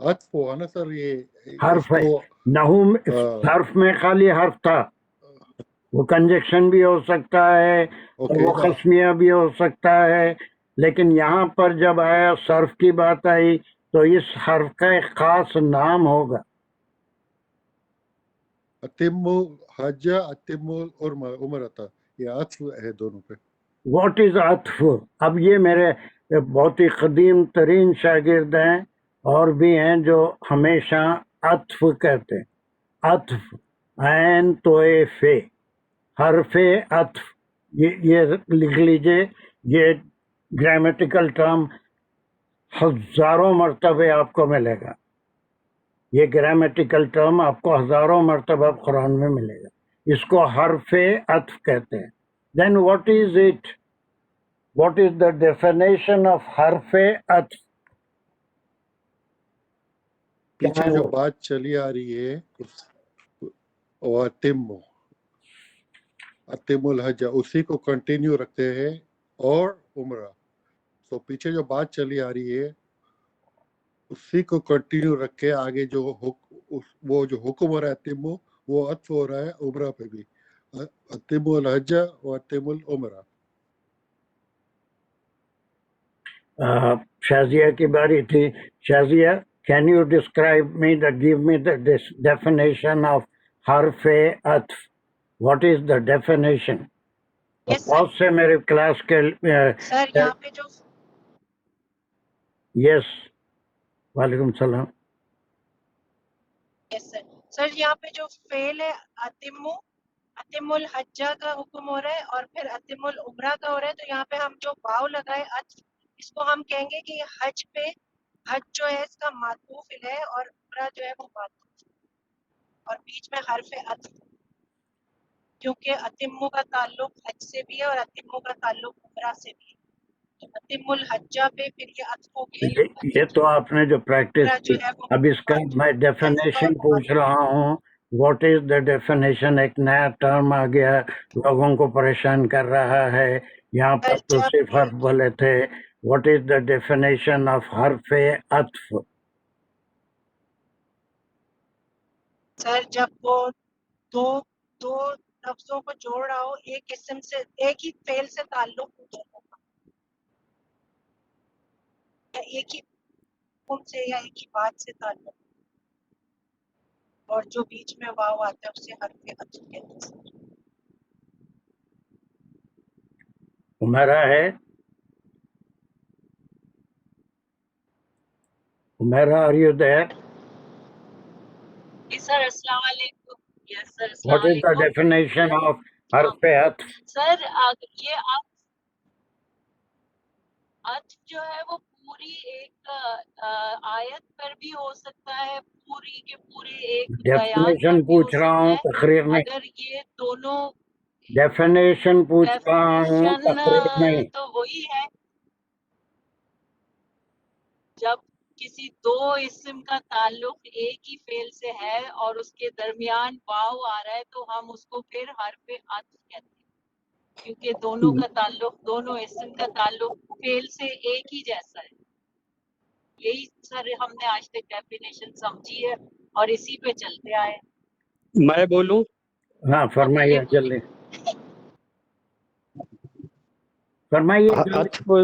عطف ہوا نا سر یہ حرف ہے اس نحو کو حرف میں خالی حرف تھا وہ کنجکشن بھی ہو سکتا ہے اور اوکے وہ قسمیہ بھی ہو سکتا ہے لیکن یہاں پر جب آیا صرف کی بات آئی تو اس حرف کا ایک خاص نام ہوگا اتم حج اتم عمرتا یہ عطف ہے دونوں پہ واٹ از عطف اب یہ میرے بہت ہی قدیم ترین شاگرد ہیں اور بھی ہیں جو ہمیشہ عطف کہتے ہیں عطف عین توئے فے حرف عطف یہ لکھ لیجئے یہ گرامیٹیکل ٹرم ہزاروں مرتبہ آپ کو ملے گا یہ گرامیٹیکل ٹرم آپ کو ہزاروں مرتبہ قرآن میں ملے گا اس کو حرف عطف کہتے ہیں then what is it what is the definition of harf atf پیچھے جو بات چلی آ رہی ہے وہ اتم الحج اسی کو کنٹینیو رکھتے ہیں اور عمرہ تو پیچھے جو بات چلی آ رہی ہے اسی کو کنٹینیو رکھ کے آگے جو وہ جو حکم ہو رہا ہے اتم وہ عطف ہو رہا ہے عمرہ پہ بھی اتم الحج و اتم العمرہ شازیہ کی باری تھی Shazia can you describe me give me the definition of حرف عطف what is the definition بہت سے میرے کلاس کے سر یہاں پہ جو یس وعلیکم السلام سر یہاں پہ جو فعل ہے اتم الحجہ کا حکم ہو رہا ہے اور پھر اتم العمرہ کا ہو رہا ہے تو یہاں پہ ہم جو واو لگائے عطف اس کو ہم کہیں گے کہ حج پہ حج جو ہے اس کا معطوف ہے اور عمرہ جو ہے وہ معطوف اور بیچ میں حرف عطف کیونکہ اتمو کا تعلق حج سے بھی ہے اور اتمو کا تعلق عمرہ سے بھی ہے تو اتم الحجہ پہ پھر یہ عطف ہو گیا یہ تو آپ نے جو پریکٹس کی اب اس کا میں ڈیفینیشن پوچھ رہا ہوں واٹ از دا ڈیفینیشن ایک نیا ٹرم آ گیا لوگوں کو پریشان کر رہا ہے یہاں پر تو صرف حرف بولے تھے what is the definition of harf عطف سر جب وہ دو لفظوں کو جوڑ رہا ہو ایک اسم سے ایک ہی فعل سے تعلق یا ایک ہی حکم سے یا ایک ہی بات سے تعلق اور جو بیچ میں واو آتا ہے اسے حرف عطف کہتے ہیں عمیرہ ہے عمیرہ are you there سر السلام علیکم یس سر what is the definition of حرف عطف سر یہ عطف جو ہے وہ پوری ایک آیت پر بھی ہو سکتا ہے پوری کے پورے ایک ڈیفینیشن پوچھ رہا ہوں تقریر میں اگر یہ دونوں ڈیفینیشن پوچھ رہا ہوں تقریر میں تو وہی ہے جب کسی دو اسم کا تعلق ایک ہی فعل سے ہے اور اس کے درمیان واو آ رہا ہے تو ہم اس کو پھر حرف عطف کہتے ہیں کیونکہ دونوں کا تعلق دونوں اسم کا تعلق فعل سے ایک ہی جیسا ہے یہی سر ہم نے آج تک ڈیفینیشن سمجھی ہے اور اسی پہ چلتے آئے میں بولوں ہاں فرمائیے جلدی فرمائیے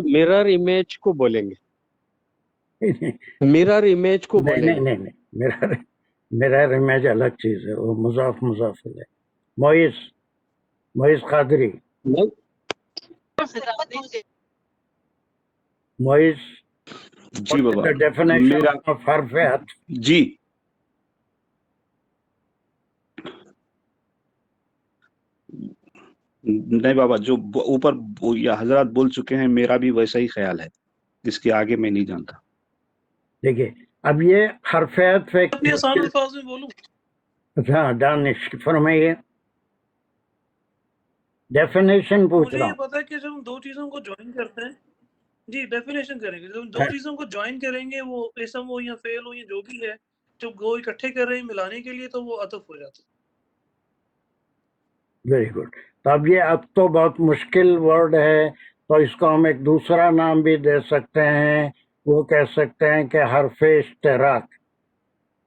مرر امیج کو بولیں گے مرر امیج کو بولیں گے نہیں مرر امیج الگ چیز ہے وہ مضاف ہے معیز قادری معیز جی بابا ڈیفینیشن آف حرف عطف جی نہیں بابا جو اوپر یا حضرات بول چکے ہیں میرا بھی ویسا ہی خیال ہے اس کے آگے میں نہیں جانتا دیکھیے اب یہ حرف عطف اپنے آسان الفاظ میں بولوں ہاں دانش فرمائیے ڈیفینیشن پوچھ رہا ہوں مجھے یہ پتا ہے کہ جب ہم دو چیزوں کو جوائن کرتے ہیں جی ڈیفینیشن کریں گے جب ہم دو چیزوں کو جوائن کریں گے وہ اسم ہو یا فعل ہو یا جو بھی ہے جب وہ اکٹھے کر رہے ہیں ملانے کے لیے تو وہ عطف ہو جاتا ہے ویری گڈ تو اب یہ اب تو بہت مشکل ورڈ ہے تو اس کو ہم ایک دوسرا نام بھی دے سکتے ہیں وہ کہہ سکتے ہیں کہ حرف اشتراک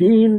3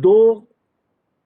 2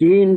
3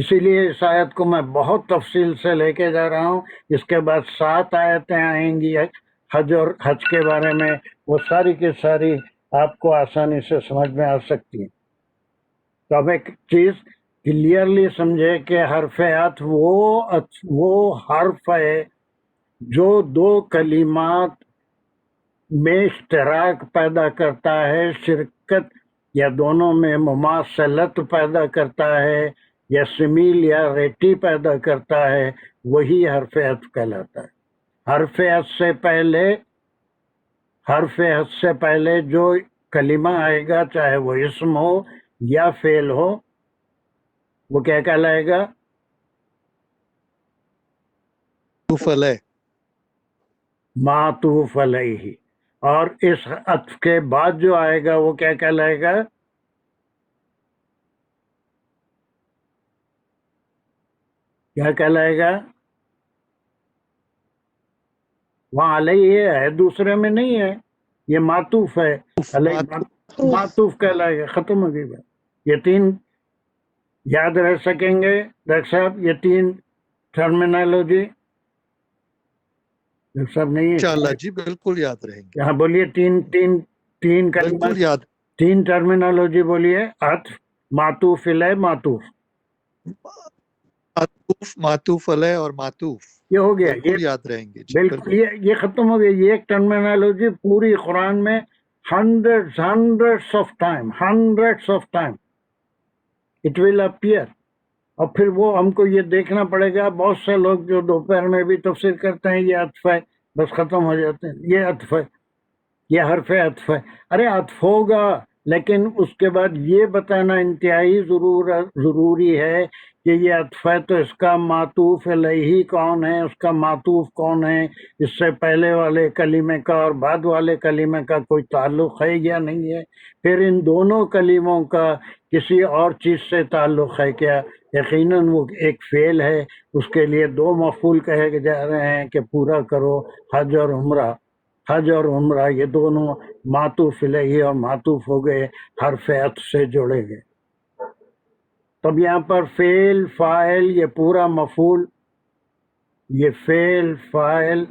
اسی لیے اس آیت کو میں بہت تفصیل سے لے کے جا رہا ہوں. اس کے بعد 7 آیتیں آئیں گی حج اور حج کے بارے میں، وہ ساری کی ساری آپ کو آسانی سے سمجھ میں آ سکتی ہیں. تو اب ایک چیز کلیئرلی سمجھے کہ حرف عطف وہ حرف ہے جو 2 کلمات میں اشتراک پیدا کرتا ہے، شرکت یا دونوں میں مماثلت پیدا کرتا ہے، یا سمیل یا ریٹی پیدا کرتا ہے، وہی حرف عطف کہلاتا ہے. حرف عطف سے پہلے جو کلمہ آئے گا، چاہے وہ اسم ہو یا فعل ہو، وہ کیا کہلائے گا؟ معطوف علیہ. اور اس عطف کے بعد جو آئے گا وہ کیا کہلائے گا؟ کیا کہلائے گا؟ وہاں علیہ ہے، دوسرے میں نہیں ہے، یہ معطوف ہے. علیہ معطوف کہلائے گا. ختم ہو گئی بات. یہ 3 یاد رہ سکیں گے ڈاکٹر صاحب؟ یہ 3 ٹرمینالوجی ڈاکٹر صاحب نہیں ہے؟ انشاءاللہ جی بالکل یاد رہیں گے. ہاں بولیے. تین بالکل یاد. 3 ٹرمینالوجی بولیے. عطف، معطوف الیہ، معطوف. معطوف علیہ اور معطوف. یہ ہو گیا. بالکل یاد رہیں گے جی. بالکل یہ ختم ہو گیا. یہ ایک ٹرمینالوجی پوری قرآن میں hundreds of time it will appear. اور پھر وہ ہم کو یہ دیکھنا پڑے گا. بہت سے لوگ جو دوپہر میں بھی تفسیر کرتے ہیں یہ عطف ہے، بس ختم ہو جاتے ہیں. یہ عطف ہے، یہ حرف عطف ہے. ارے عطف ہوگا، لیکن اس کے بعد یہ بتانا انتہائی ضروری ہے کہ یہ عطف ہے تو اس کا معطوف علیہ کون ہے، اس کا معطوف کون ہے، اس سے پہلے والے کلمے کا اور بعد والے کلمے کا کوئی تعلق ہے یا نہیں ہے. پھر ان دونوں کلموں کا کسی اور چیز سے تعلق ہے کیا؟ یقیناً وہ ایک فعل ہے، اس کے لیے 2 مفعول کہے جا رہے ہیں کہ پورا کرو. حج اور عمرہ، حج اور عمرہ یہ دونوں معطوف علیہ اور معطوف ہو گئے، حرف عطف سے جوڑے گئے. تب یہاں پر فعل، فاعل، یہ پورا مفعول، یہ فعل، فاعل،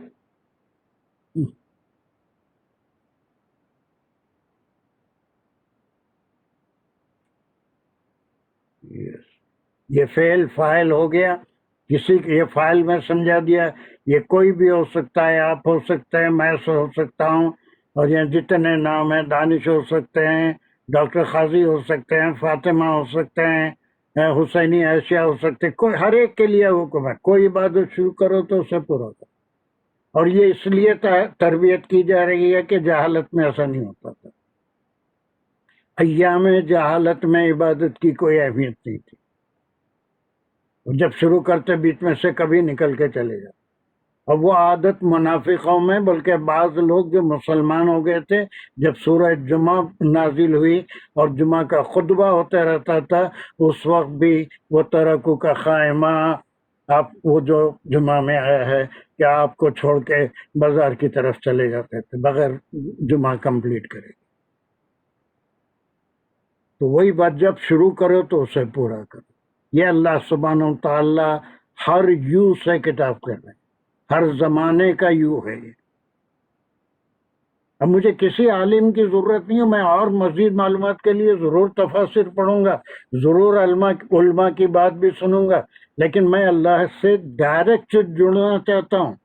یہ فعل فاعل ہو گیا. کسی یہ فاعل میں سمجھا دیا، یہ کوئی بھی ہو سکتا ہے، آپ ہو سکتے ہیں، میں ہو سکتا ہوں، اور یہ جتنے نام ہیں، دانش ہو سکتے ہیں، ڈاکٹر قاضی ہو سکتے ہیں، فاطمہ ہو سکتے ہیں، حسینی عائشہ ہو سکتے ہیں. کوئی ہر ایک کے لیے حکم ہے. کوئی عبادت شروع کرو تو اسے پورا کرو. اور یہ اس لیے تربیت کی جا رہی ہے کہ جہالت میں ایسا نہیں ہوتا تھا. ایام جہالت میں عبادت کی کوئی اہمیت نہیں تھی. جب شروع کرتے بیچ میں سے کبھی نکل کے چلے جاتے. اور وہ عادت منافقوں میں، بلکہ بعض لوگ جو مسلمان ہو گئے تھے، جب سورہ جمعہ نازل ہوئی اور جمعہ کا خطبہ ہوتا رہتا تھا، اس وقت بھی وہ ترکو کا خائمہ، آپ وہ جو جمعہ میں آیا ہے کہ آپ کو چھوڑ کے بازار کی طرف چلے جاتے تھے بغیر جمعہ کمپلیٹ کرے. تو وہی بات، جب شروع کرو تو اسے پورا کرو. یہ اللہ سبحانہ و تعالی ہر یو سے کتاب کر رہے ہیں، ہر زمانے کا یو ہے یہ. اب مجھے کسی عالم کی ضرورت نہیں ہے، میں اور مزید معلومات کے لیے ضرور تفاسیر پڑھوں گا، ضرور علماء کی بات بھی سنوں گا، لیکن میں اللہ سے ڈائریکٹ جڑنا چاہتا ہوں،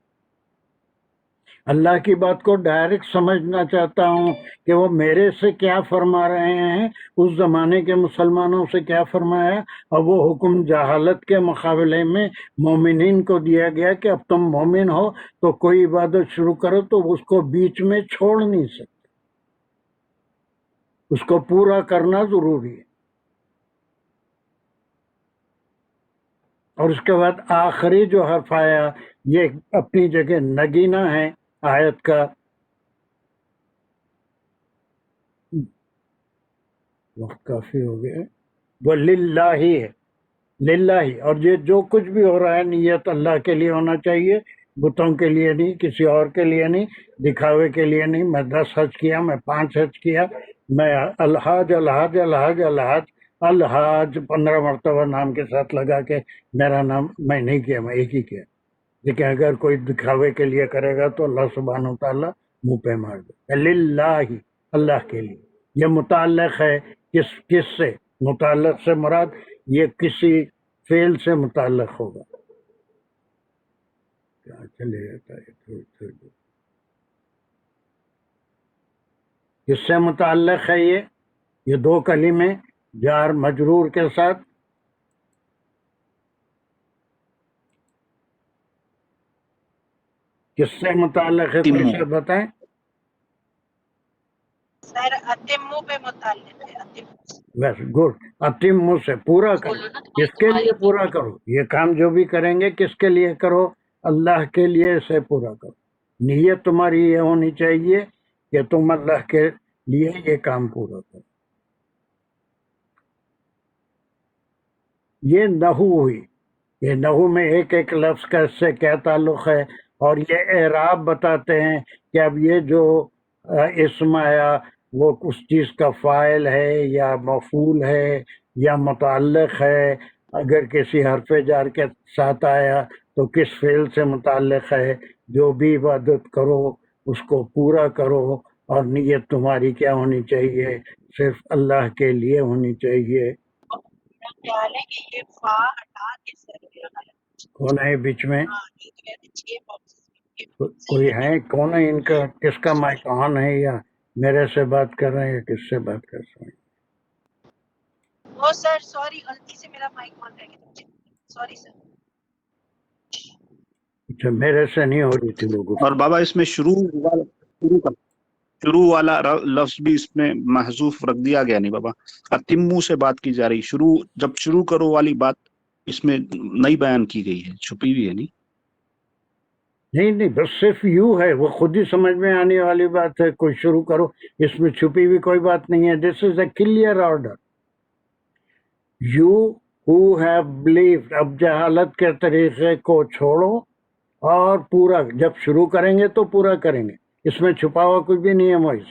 اللہ کی بات کو ڈائریکٹ سمجھنا چاہتا ہوں کہ وہ میرے سے کیا فرما رہے ہیں، اس زمانے کے مسلمانوں سے کیا فرمایا. اور وہ حکم جہالت کے مقابلے میں مومنین کو دیا گیا کہ اب تم مومن ہو تو کوئی عبادت شروع کرو تو اس کو بیچ میں چھوڑ نہیں سکتے، اس کو پورا کرنا ضروری ہے. اور اس کے بعد آخری جو حرف آیا یہ اپنی جگہ نگینہ ہے آیت کا. وقت کافی ہو گیا. وہ للہ ہے، للہ. اور یہ جو کچھ بھی ہو رہا ہے نیت اللہ کے لیے ہونا چاہیے، بتوں کے لیے نہیں، کسی اور کے لیے نہیں، دکھاوے کے لیے نہیں. میں 10 حج کیا، میں 5 حج کیا، میں الحاج الحاج الحاج الحاج الحاج 15 مرتبہ نام کے ساتھ لگا کے میرا نام میں نہیں کیا، میں ایک ہی کیا. لیکن اگر کوئی دکھاوے کے لیے کرے گا تو اللہ سبحانہ و تعالیٰ منہ پہ مار دے. للہ، اللہ کے لیے. یہ متعلق ہے کس سے؟ متعلق سے مراد یہ کسی فعل سے متعلق ہوگا. کیا چلے جاتا ہے تھوڑی دیر. کس سے متعلق ہے یہ دو کلمے جار مجرور کے ساتھ؟ کس سے متعلق ہے کوئی سے بتائیں؟ سر اتمو پہ متعلق ہے. اتمو بس گڈ. اتمو سے پورا کرو. کس کے لیے پورا کرو؟ یہ کام جو بھی کریں گے کس کے لیے کرو؟ اللہ کے لیے اسے پورا کرو. نیت تمہاری یہ ہونی چاہیے کہ تم اللہ کے لیے یہ کام پورا کرو. یہ نحو ہوئی. یہ نحو میں ایک ایک لفظ کا اس سے کیا تعلق ہے، اور یہ اعراب بتاتے ہیں کہ اب یہ جو اسم آیا وہ اس چیز کا فاعل ہے یا مفعول ہے یا متعلق ہے. اگر کسی حرف جار کے ساتھ آیا تو کس فعل سے متعلق ہے. جو بھی عبادت کرو اس کو پورا کرو، اور نیت تمہاری کیا ہونی چاہیے؟ صرف اللہ کے لیے ہونی چاہیے. خیال ہے کہ یہ فا ہٹا کے سر کون ہے بیچ میں؟ کوئی ہے؟ کون ہے ان کا؟ کس کا مائک آن ہے، یا میرے سے بات کر رہے ہیں یا کس سے بات کر رہے ہیں؟ وہ سر سوری غلطی سے میرا مائک آن رہ گیا. Sorry sir. اچھا، میرے سے نہیں ہو رہی تھی لوگوں. اور بابا اس میں شروع والا لفظ بھی اس میں محذوف رکھ دیا گیا. نہیں بابا، اتمو سے بات کی جا رہی. جب شروع کرو والی بات اس میں نئی بیان کی گئی ہے، چھپی ہوئی ہے. نہیں بس صرف یو ہے، وہ خود ہی سمجھ میں آنے والی بات ہے. کوئی شروع کرو، اس میں چھپی ہوئی کوئی بات نہیں ہے. This is a clear order. You who have believed. اب جہالت کے طریقے کو چھوڑو اور پورا جب شروع کریں گے تو پورا کریں گے. اس میں چھپا ہوا کچھ بھی نہیں ہے موئز.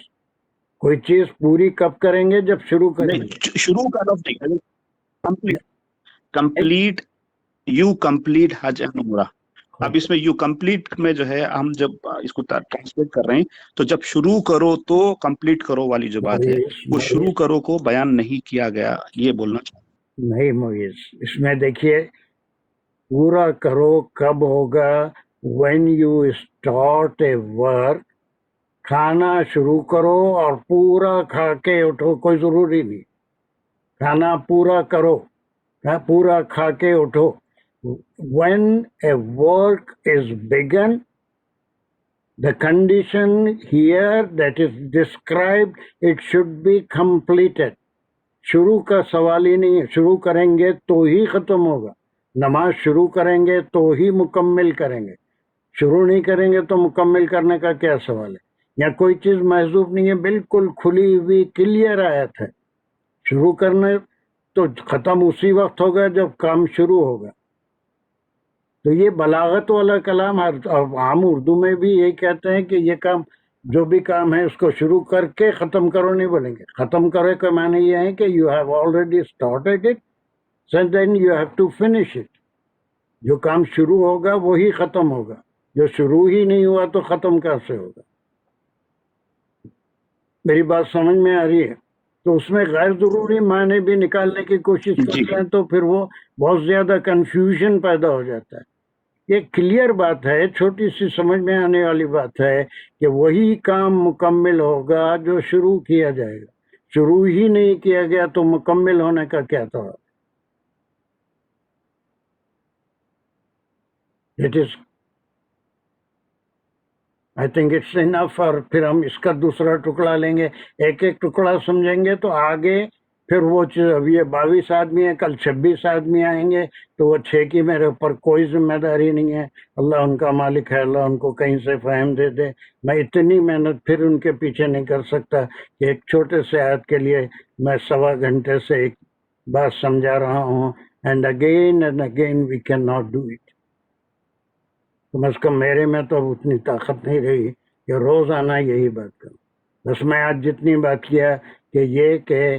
کوئی چیز پوری کب کریں گے؟ جب شروع کریں گے. شروع کا لفظ complete. You complete Hajj and عمرہ. اب اس میں یو کمپلیٹ میں جو ہے ہم جب اس کو ٹرانسلیٹ کر رہے ہیں تو جب شروع کرو تو کمپلیٹ کرو والی جو بات ہے وہ شروع کرو کو بیان نہیں کیا گیا، یہ بولنا چاہتا نہیں موئز. اس میں دیکھیے پورا کرو کب ہوگا؟ when you start a work. کھانا شروع کرو اور پورا کھا کے اٹھو، کوئی ضروری نہیں. کھانا پورا کرو، پورا کھا کے اٹھو. when a work is begun, the condition here that is described, it should be completed. شروع کا سوال ہی نہیں ہے. شروع کریں گے تو ہی ختم ہوگا. نماز شروع کریں گے تو ہی مکمل کریں گے. شروع نہیں کریں گے تو مکمل کرنے کا کیا سوال ہے؟ یا کوئی چیز محذوف نہیں ہے، بالکل کھلی ہوئی کلیئر آیت ہے. شروع کرنے تو ختم اسی وقت ہوگا جب کام شروع ہوگا. تو یہ بلاغت والا کلام عام اردو میں بھی یہی کہتے ہیں کہ یہ کام جو بھی کام ہے اس کو شروع کر کے ختم کرو نہیں بولیں گے. ختم کرو کا معنی یہ ہے کہ you have already started it so then you have to finish it. جو کام شروع ہوگا وہی ختم ہوگا. جو شروع ہی نہیں ہوا تو ختم کیسے ہوگا؟ میری بات سمجھ میں آ رہی ہے؟ تو اس میں غیر ضروری معنی بھی نکالنے کی کوشش کرتے ہیں تو پھر وہ بہت زیادہ کنفیوژن پیدا ہو جاتا ہے. یہ کلیئر بات ہے، چھوٹی سی سمجھ میں آنے والی بات ہے کہ وہی کام مکمل ہوگا جو شروع کیا جائے گا. شروع ہی نہیں کیا گیا تو مکمل ہونے کا کیا تھا؟ It is I think it's enough. اور پھر ہم اس کا دوسرا ٹکڑا لیں گے، ایک ایک ٹکڑا سمجھیں گے تو آگے پھر وہ اب یہ 22 آدمی ہیں، کل 26 آدمی آئیں گے تو وہ 6 کی میرے اوپر کوئی ذمہ داری نہیں ہے. اللہ ان کا مالک ہے، اللہ ان کو کہیں سے فہم دے دے. میں اتنی محنت پھر ان کے پیچھے نہیں کر سکتا کہ ایک چھوٹے سے آیت کے لیے میں 1.25 گھنٹے سے ایک بات سمجھا رہا ہوں. And again we can not do it. کم از کم میرے میں تو اب اتنی طاقت نہیں رہی کہ روزانہ یہی بات کروں. بس میں آج جتنی بات کیا کہ یہ کہ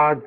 8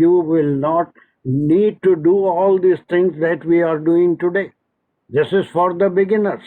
you will not need to do all these things that we are doing today. This is for the beginners.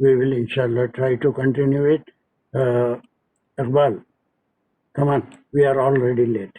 We will inshallah try to continue it. Iqbal, come on, we are already late.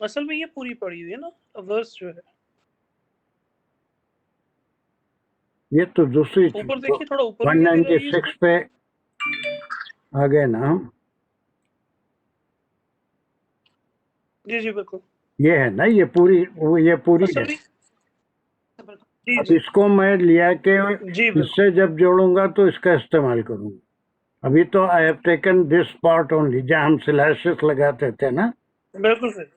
اصل میں یہ پوری پڑی ہوئی ہے نا ورس جو ہے، یہ تو دوسری اوپر دیکھیے تھوڑا اوپر بھی لے جائیے اس 196 پہ آ گئے نا ہم. جی جی بالکل. یہ ہے نا یہ پوری اصل ہے. جی اب جی اس کو میں لیا کہ جی اس بالکل سے جب جوڑوں گا تو اس کا استعمال کروں گا. ابھی تو I have taken this part only, جہاں ہم سلاشز لگاتے تھے نا بالکل صحیح.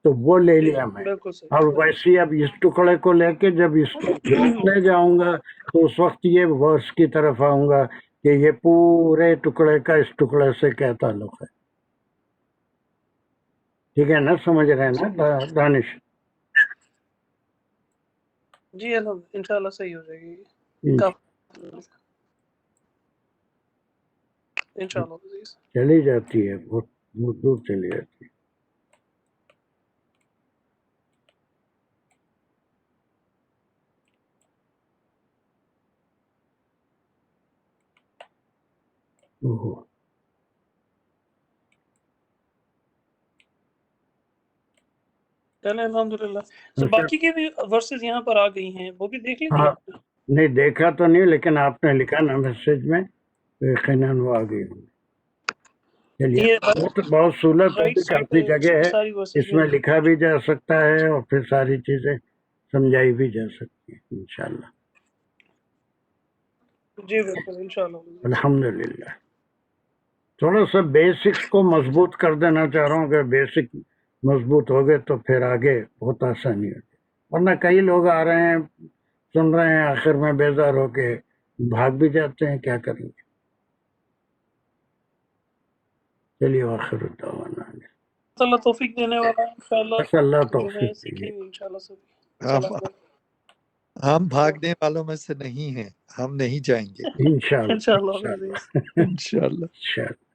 تو وہ لے جی لیا میں. بالکل صحیح اور بالکل ویسے ہی اب اس ٹکڑے کو لے کے جب اس کو جوڑنے جاؤں گا تو اس وقت یہ ورس کی طرف آؤں گا کہ یہ پورے ٹکڑے کا اس ٹکڑے سے کیا تعلق ہے. ٹھیک ہے نا، سمجھ رہے ہیں نا دانش؟ جی الحمد انشاءاللہ صحیح ہو جائے گی انشاءاللہ. چلی جاتی ہے، بہت دور دور چلی جاتی ہے. اوہو. چلیں الحمدللہ. باقی کے بھی ورسز یہاں پر آ گئی ہیں، وہ بھی دیکھ لیتی ہاں آپ نے؟ نہیں دیکھا تو نہیں، لیکن آپ نے لکھا نا میسج میں، یقیناً وہ آ گئی ہوں. چلیے یہ بہت سہولت رائٹ ہوتی، سائڈ کافی پہ جگہ ہے ساری ورسز اس میں لکھا بھی جا سکتا ہے اور پھر ساری چیزیں سمجھائی بھی جا سکتی ہیں انشاءاللہ. جی بالکل انشاءاللہ. الحمدللہ. تھوڑا سا بیسکس کو مضبوط کر دینا چاہ رہا ہوں کہ بیسک مضبوط ہو گئے تو پھر آگے بہت آسانی ہوتی. ورنہ کئی لوگ آ رہے ہیں، سن رہے ہیں، آخر میں بیزار ہو کے بھاگ بھی جاتے ہیں، کیا کریں گے. چلیے آخر الدعوانا اللہ توفیق دینے والا ہے انشاءاللہ. بس اللہ جو ہے توفیق سیکھیں دیجیے. گے انشاءاللہ سبھی. السلام علیکم. ہم بھاگنے والوں میں سے نہیں ہیں، ہم نہیں جائیں گے انشاءاللہ انشاءاللہ انشاءاللہ عزیز. انشاءاللہ. انشاءاللہ.